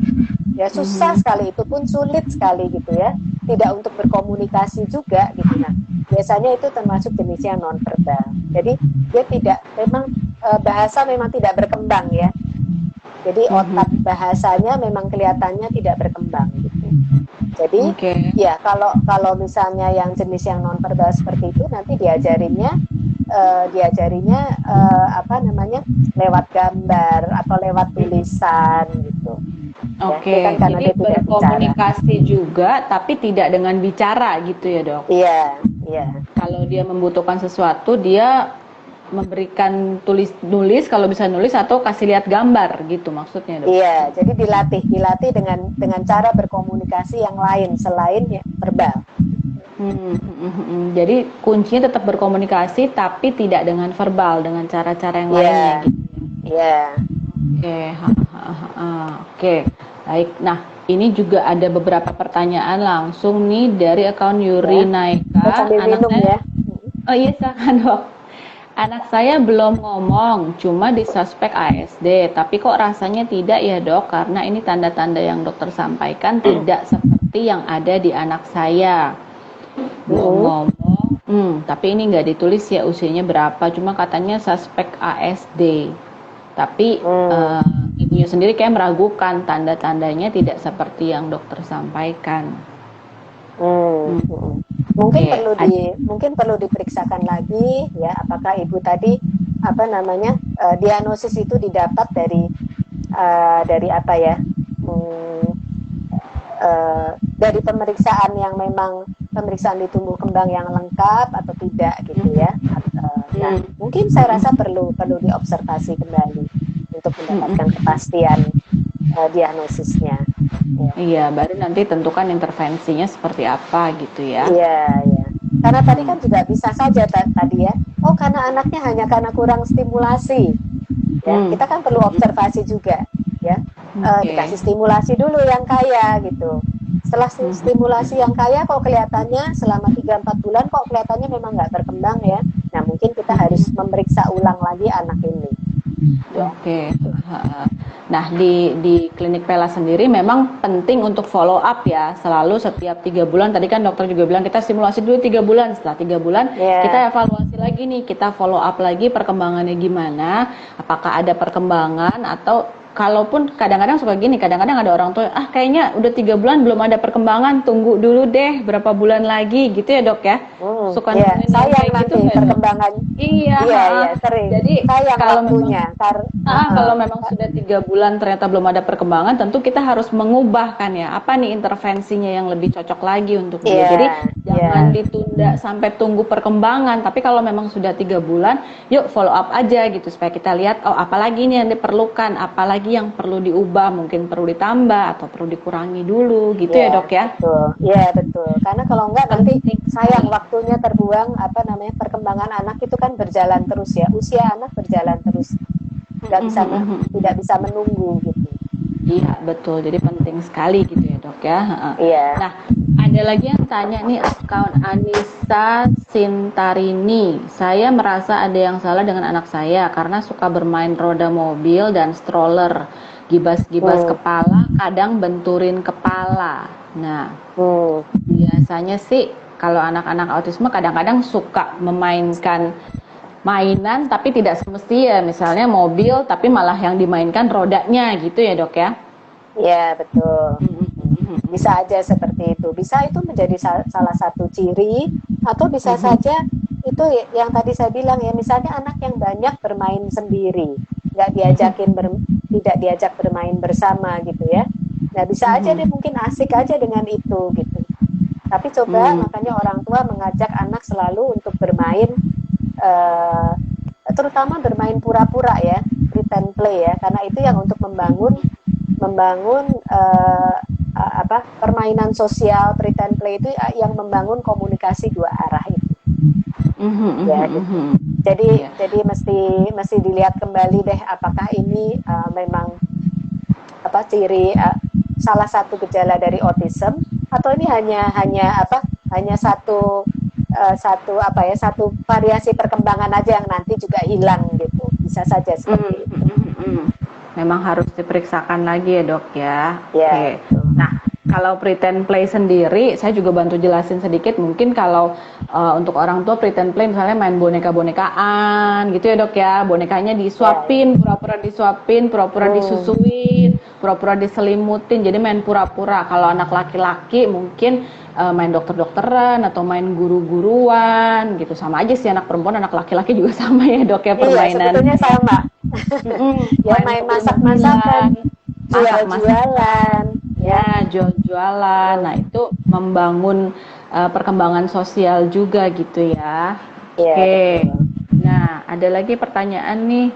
ya susah sekali, itu pun sulit sekali gitu ya, tidak untuk berkomunikasi juga gitu. Nah biasanya itu termasuk jenisnya nonverbal. Jadi dia bahasa memang tidak berkembang ya. Jadi otak bahasanya memang kelihatannya tidak berkembang gitu. Jadi ya kalau misalnya yang jenis yang nonverbal seperti itu nanti diajarinnya lewat gambar atau lewat tulisan gitu. Ya, jadi berkomunikasi juga tapi tidak dengan bicara gitu ya dok? Iya. Kalau dia membutuhkan sesuatu dia memberikan nulis kalau bisa nulis, atau kasih lihat gambar gitu maksudnya dok? Iya, jadi dilatih dengan cara berkomunikasi yang lain selain verbal. Jadi kuncinya tetap berkomunikasi tapi tidak dengan verbal, dengan cara-cara yang lainnya gitu. Iya. Oke. Baik. Nah, ini juga ada beberapa pertanyaan langsung nih dari akun Yuri Naika. Anak saya, Oh iya, silakan dok. Anak saya belum ngomong, cuma disuspek ASD, tapi kok rasanya tidak ya dok? Karena ini tanda-tanda yang dokter sampaikan tidak seperti seperti yang ada di anak saya. Ngomong, tapi ini nggak ditulis ya usianya berapa, cuma katanya suspek ASD. Tapi ibunya sendiri kayak meragukan, tanda-tandanya tidak seperti yang dokter sampaikan. Mungkin Oke, mungkin perlu diperiksakan lagi ya, apakah ibu tadi diagnosis itu didapat dari apa ya? Dari pemeriksaan yang memang pemeriksaan di tumbuh kembang yang lengkap atau tidak gitu ya. Nah, mungkin saya rasa perlu diobservasi kembali untuk mendapatkan kepastian diagnosisnya. Ya. Iya, baru nanti tentukan intervensinya seperti apa gitu ya. Iya, iya. Karena tadi kan juga bisa saja tadi ya. Oh, karena anaknya hanya karena kurang stimulasi. Ya, kita kan perlu observasi juga, ya. Dikasih stimulasi dulu yang kaya gitu. Setelah stimulasi yang kaya kok kelihatannya selama 3-4 bulan kok kelihatannya memang nggak berkembang ya. Nah, mungkin kita harus memeriksa ulang lagi anak ini. Ya. Oke. Nah, di klinik Pela sendiri memang penting untuk follow up ya, selalu setiap 3 bulan. Tadi kan dokter juga bilang kita simulasi dulu 3 bulan. Setelah 3 bulan kita evaluasi lagi nih, kita follow up lagi perkembangannya gimana, apakah ada perkembangan atau kalaupun kadang-kadang suka gini, kadang-kadang ada orang tua, kayaknya udah 3 bulan belum ada perkembangan, tunggu dulu deh berapa bulan lagi gitu ya dok ya. Suka sayang nanti gitu, perkembangan. Iya, sering. Jadi sayang kalau waktunya. Kalau memang sudah 3 bulan ternyata belum ada perkembangan, tentu kita harus mengubah kan ya. Apa nih intervensinya yang lebih cocok lagi untuk dia. Jadi jangan ditunda sampai tunggu perkembangan. Tapi kalau memang sudah 3 bulan, yuk follow up aja gitu supaya kita lihat apalagi nih yang diperlukan, apalagi yang perlu diubah, mungkin perlu ditambah atau perlu dikurangi dulu gitu ya dok ya. Betul. Iya betul. Karena kalau enggak nanti sayang waktunya terbuang, perkembangan anak itu kan berjalan terus ya, usia anak berjalan terus, tidak bisa menunggu gitu. Iya betul, jadi penting sekali gitu ya dok ya. Iya. Nah ada lagi yang tanya nih, akun Anissa Sintarini, saya merasa ada yang salah dengan anak saya karena suka bermain roda mobil dan stroller, gibas-gibas kepala, kadang benturin kepala. Nah biasanya sih kalau anak-anak autisme kadang-kadang suka memainkan mainan tapi tidak semestinya, misalnya mobil tapi malah yang dimainkan rodanya gitu ya dok ya. Iya betul. Bisa aja seperti itu. Bisa itu menjadi salah satu ciri, atau bisa saja itu yang tadi saya bilang ya, misalnya anak yang banyak bermain sendiri, tidak diajak bermain bersama gitu ya. Nah bisa aja dia mungkin asik aja dengan itu gitu. Tapi coba makanya orang tua mengajak anak selalu untuk bermain, terutama bermain pura-pura ya, pretend play ya, karena itu yang untuk membangun permainan sosial. Pretend play itu yang membangun komunikasi dua arah itu. Gitu. Jadi mesti dilihat kembali deh apakah ini memang ciri salah satu gejala dari autism, atau ini hanya satu variasi perkembangan aja yang nanti juga hilang gitu. Bisa saja seperti itu. Memang harus diperiksakan lagi ya dok ya. Oke. Nah kalau pretend play sendiri, saya juga bantu jelasin sedikit. Mungkin kalau untuk orang tua pretend play misalnya main boneka-bonekaan gitu ya dok ya. Bonekanya disuapin, pura-pura disuapin, pura-pura disusuin, pura-pura diselimutin. Jadi main pura-pura. Kalau anak laki-laki mungkin main dokter-dokteran atau main guru-guruan gitu. Sama aja sih, anak perempuan, anak laki-laki juga sama ya dok ya permainan. Iya, sebetulnya sama. Ya main masak-masakan, jual-jualan. Ya, jual-jualan. Nah, itu membangun perkembangan sosial juga gitu ya. Oke. Nah, ada lagi pertanyaan nih.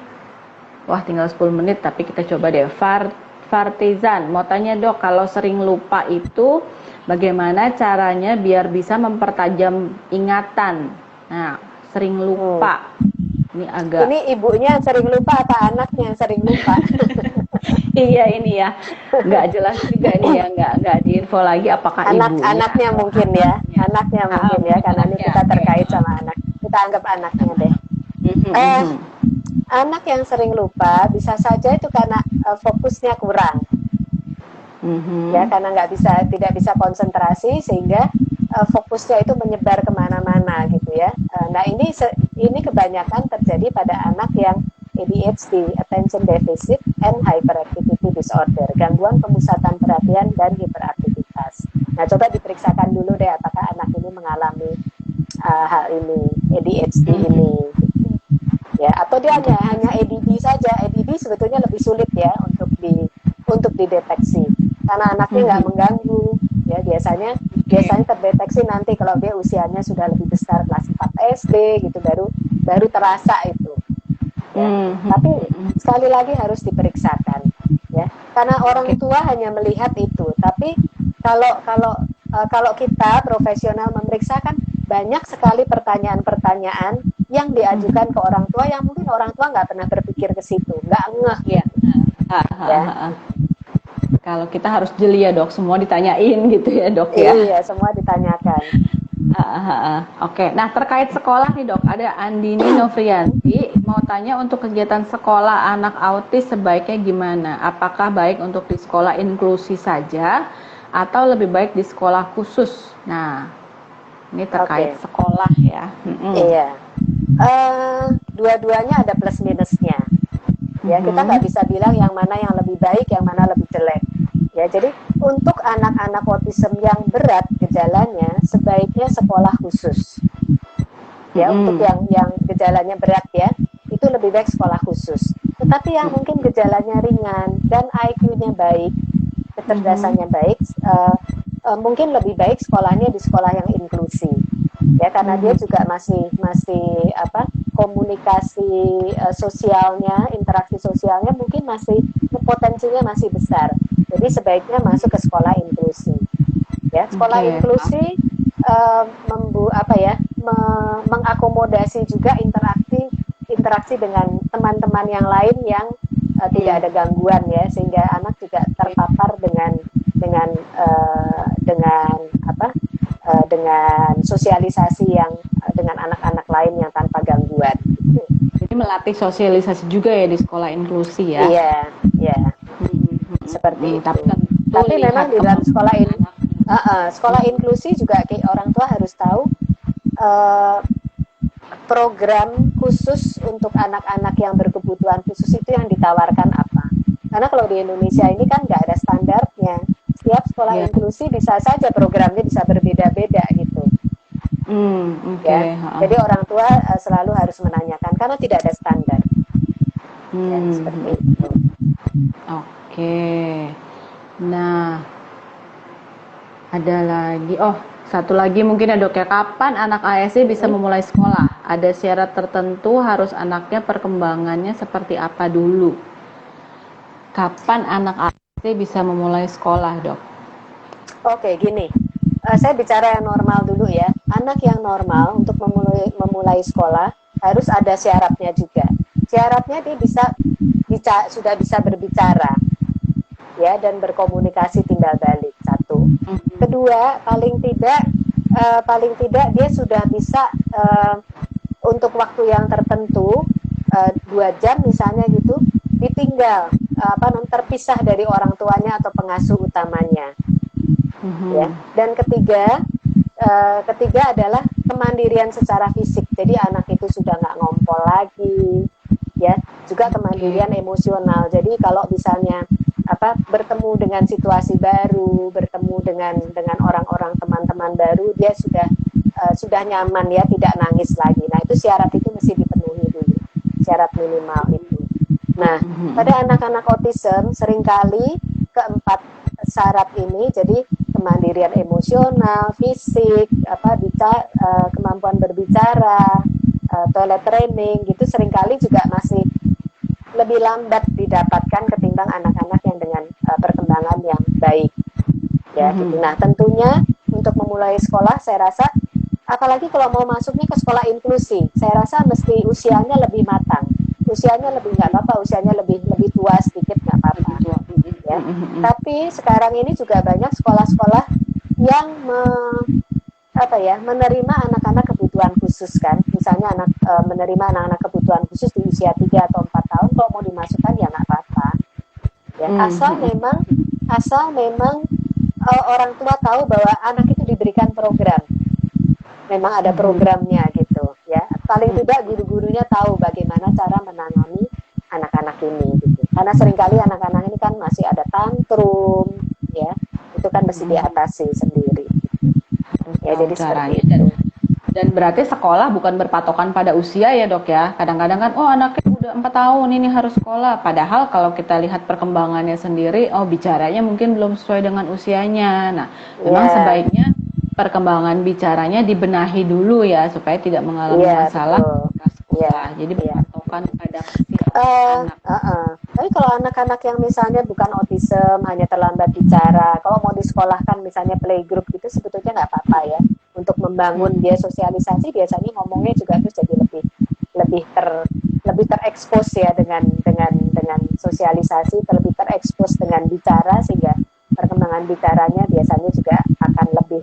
Wah, tinggal 10 menit tapi kita coba deh. Fartizan, mau tanya dok, kalau sering lupa itu bagaimana caranya biar bisa mempertajam ingatan? Nah, sering lupa. Ini ibunya sering lupa atau anaknya yang sering lupa? Iya ini ya, nggak jelas juga nih ya, nggak diinfo lagi apakah ibunya. Anaknya mungkin ya, karena ini kita terkait sama anak. Kita anggap anaknya deh. Anak yang sering lupa bisa saja itu karena fokusnya kurang. Ya, karena tidak bisa konsentrasi sehingga fokusnya itu menyebar kemana-mana gitu ya. Nah ini kebanyakan terjadi pada anak yang ADHD, Attention Deficit and Hyperactivity Disorder, gangguan pemusatan perhatian dan hiperaktivitas. Nah, coba diperiksakan dulu deh apakah anak ini mengalami hal ini, ADHD ini. Gitu. Ya, atau dia hanya ADD saja. ADD sebetulnya lebih sulit ya untuk dideteksi karena anaknya nggak mengganggu. Ya, biasanya terdeteksi nanti kalau dia usianya sudah lebih besar, kelas 4 SD gitu, baru terasa itu. Ya. Tapi sekali lagi harus diperiksakan ya, karena orang tua hanya melihat itu. Tapi kalau kita profesional memeriksakan, banyak sekali pertanyaan-pertanyaan yang diajukan ke orang tua yang mungkin orang tua nggak pernah berpikir ke situ, nggak ngeh ya. Kalau kita harus jeli ya dok, semua ditanyain gitu ya dok ya. Iya, semua ditanyakan. Oke, nah terkait sekolah nih dok, ada Andini Novrianti mau tanya untuk kegiatan sekolah anak autis sebaiknya gimana? Apakah baik untuk di sekolah inklusi saja atau lebih baik di sekolah khusus? Nah, ini terkait sekolah ya. Iya, dua-duanya ada plus minusnya. Ya, kita nggak bisa bilang yang mana yang lebih baik, yang mana lebih jelek. Ya, jadi untuk anak-anak autism yang berat gejalanya, sebaiknya sekolah khusus. Ya, untuk yang gejalanya berat ya, itu lebih baik sekolah khusus. Tetapi yang mungkin gejalanya ringan dan IQ-nya baik, kecerdasannya baik, mungkin lebih baik sekolahnya di sekolah yang inklusi. Ya, karena dia juga masih komunikasi sosialnya, interaksi sosialnya mungkin potensinya masih besar. Jadi sebaiknya masuk ke sekolah inklusi. Ya, sekolah inklusi mengakomodasi juga interaksi dengan teman-teman yang lain yang tidak ada gangguan ya, sehingga anak juga terpapar dengan sosialisasi yang dengan anak-anak lain yang tanpa gangguan. Jadi melatih sosialisasi juga ya di sekolah inklusi ya. Iya. Seperti itu. Tapi memang di dalam sekolah inklusi juga orang tua harus tahu program khusus untuk anak-anak yang berkebutuhan khusus itu yang ditawarkan apa. Karena kalau di Indonesia ini kan nggak ada standarnya. Setiap sekolah inklusi bisa saja programnya bisa berbeda-beda gitu. Ya. Jadi orang tua selalu harus menanyakan karena tidak ada standar. Ya, seperti itu. Nah, ada lagi. Satu lagi mungkin ya dok ya. Kapan anak ASD bisa memulai sekolah? Ada syarat tertentu harus anaknya perkembangannya seperti apa dulu? Kapan anak ASD bisa memulai sekolah dok? Oke, gini. Saya bicara yang normal dulu ya. Anak yang normal untuk memulai sekolah harus ada syaratnya juga. Syaratnya dia sudah bisa berbicara, ya, dan berkomunikasi timbal balik. Satu. Kedua, paling tidak dia sudah bisa untuk waktu yang tertentu 2 jam misalnya gitu ditinggal terpisah dari orang tuanya atau pengasuh utamanya. Ya. Dan ketiga adalah kemandirian secara fisik. Jadi anak itu sudah nggak ngompol lagi, ya. Juga kemandirian emosional. Jadi kalau misalnya bertemu dengan situasi baru, bertemu dengan orang-orang teman-teman baru, dia sudah nyaman ya, tidak nangis lagi. Nah, itu syarat itu mesti dipenuhi dulu. Syarat minimal itu. Nah, pada anak-anak autism seringkali keempat syarat ini, jadi kemandirian emosional, fisik, kemampuan berbicara, toilet training gitu seringkali juga masih lebih lambat didapatkan ketimbang anak-anak yang dengan perkembangan yang baik. Ya, gitu. Nah, tentunya untuk memulai sekolah saya rasa apalagi kalau mau masuknya ke sekolah inklusi, saya rasa mesti usianya lebih matang. Usianya lebih nggak apa-apa, usianya lebih tua sedikit nggak apa-apa. Ya. Tapi sekarang ini juga banyak sekolah-sekolah yang menerima anak-anak kebutuhan khusus kan. Misalnya menerima anak-anak kebutuhan khusus di usia 3 atau 4 tahun, kalau mau dimasukkan ya nggak apa-apa. Ya, asal memang asal memang orang tua tahu bahwa anak itu diberikan program, memang ada programnya gitu ya. Paling tidak guru-gurunya tahu bagaimana cara menangani anak-anak ini gitu. Karena seringkali anak-anak ini kan masih ada tantrum ya, itu kan mesti diatasi sendiri. Ya, jadi seperti itu. Dan berarti sekolah bukan berpatokan pada usia ya dok ya. Kadang-kadang kan, oh anaknya udah 4 tahun ini harus sekolah. Padahal kalau kita lihat perkembangannya sendiri, oh bicaranya mungkin belum sesuai dengan usianya. Nah, memang sebaiknya perkembangan bicaranya dibenahi dulu ya, supaya tidak mengalami masalah ketika sekolah. Jadi berpatokan pada anak. Tapi kalau anak-anak yang misalnya bukan autism, hanya terlambat bicara, kalau mau disekolahkan misalnya playgroup gitu, sebetulnya nggak apa-apa ya. Untuk membangun dia sosialisasi, biasanya ngomongnya juga terus jadi lebih terekspos ya dengan sosialisasi, lebih terekspos dengan bicara, sehingga perkembangan bicaranya biasanya juga akan lebih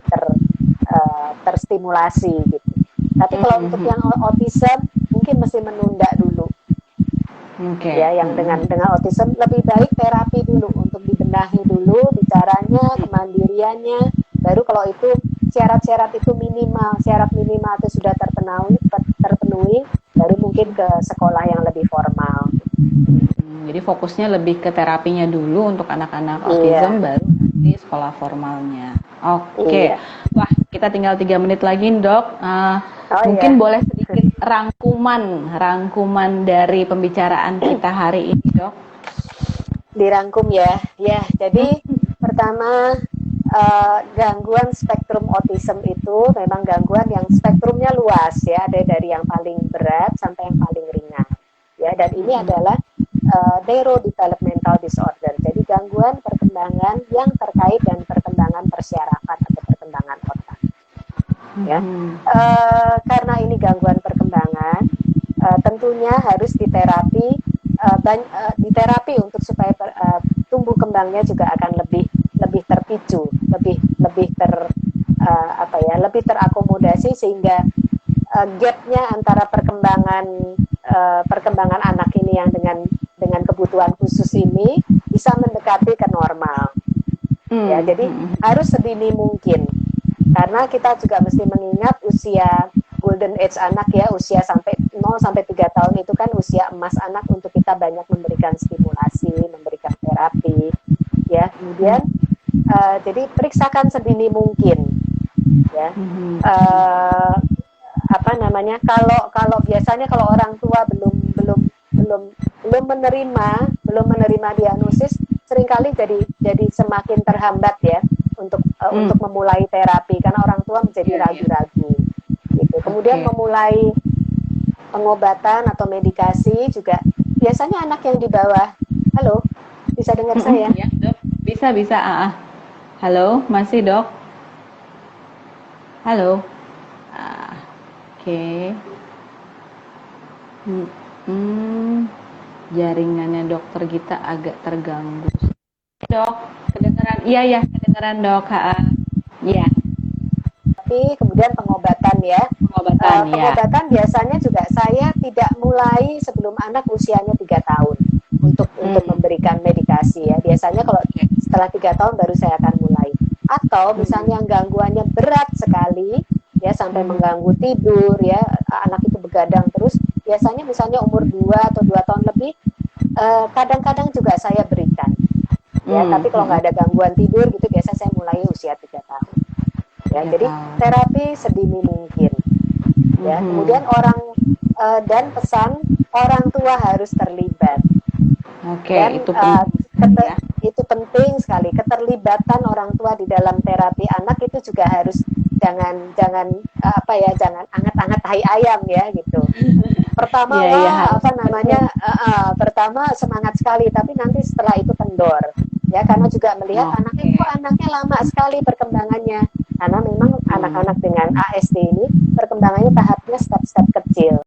terstimulasi gitu. Tapi kalau untuk yang autism mungkin mesti menunda dulu. Ya, yang dengan autism lebih baik terapi dulu untuk dibenahi dulu bicaranya, kemandiriannya. Baru kalau itu syarat-syarat itu syarat minimal itu sudah terpenuhi, baru mungkin ke sekolah yang lebih formal. Jadi fokusnya lebih ke terapinya dulu untuk anak-anak autism, baru nanti sekolah formalnya. Oke. Wah, kita tinggal 3 menit lagi dok. Mungkin boleh sedikit rangkuman dari pembicaraan kita hari ini dok. Dirangkum ya. Ya, jadi pertama, gangguan spektrum autism itu memang gangguan yang spektrumnya luas ya, ada dari yang paling berat sampai yang paling ringan ya, dan ini adalah neurodevelopmental disorder, jadi gangguan perkembangan yang terkait dengan perkembangan persyarafan atau perkembangan otak ya. Karena ini gangguan perkembangan, tentunya harus diterapi, untuk supaya tumbuh kembangnya juga akan lebih terpicu, lebih terakomodasi, sehingga gapnya antara perkembangan anak ini yang dengan kebutuhan khusus ini bisa mendekati ke normal. Ya, jadi harus sedini mungkin. Karena kita juga mesti mengingat usia golden age anak ya, usia 0 sampai 3 tahun itu kan usia emas anak untuk kita banyak memberikan stimulasi, memberikan terapi. Ya, kemudian jadi periksakan sedini mungkin. Ya. Kalau biasanya kalau orang tua belum menerima diagnosis, seringkali jadi semakin terhambat ya untuk memulai terapi, karena orang tua menjadi ragu-ragu gitu. Kemudian memulai pengobatan atau medikasi juga biasanya anak yang di bawah. Halo, bisa dengar saya? Ya, dok. Bisa. Halo, masih dok? Halo. Oke. Jaringannya dokter Gita agak terganggu. Dok, kedengeran? Iya, kedengeran dok. Iya. Tapi kemudian pengobatan ya. Pengobatan biasanya juga saya tidak mulai sebelum anak usianya 3 tahun untuk memberikan medikasi ya. Biasanya kalau setelah 3 tahun baru saya akan mulai. Atau misalnya yang gangguannya berat sekali ya, sampai mengganggu tidur ya, anak itu begadang terus, biasanya misalnya umur 2 atau 2 tahun lebih, kadang-kadang juga saya berikan ya. Tapi kalau nggak ada gangguan tidur gitu, biasa saya mulai usia 3 tahun ya. Jadi terapi sedini mungkin ya. Kemudian dan pesan orang tua harus terlibat. Dan itu penting sekali, keterlibatan orang tua di dalam terapi anak itu juga harus jangan anget-anget tai ayam ya gitu. Pertama pertama semangat sekali, tapi nanti setelah itu kendor ya, karena juga melihat anaknya lama sekali perkembangannya, karena memang anak-anak dengan ASD ini perkembangannya tahapnya step-step kecil.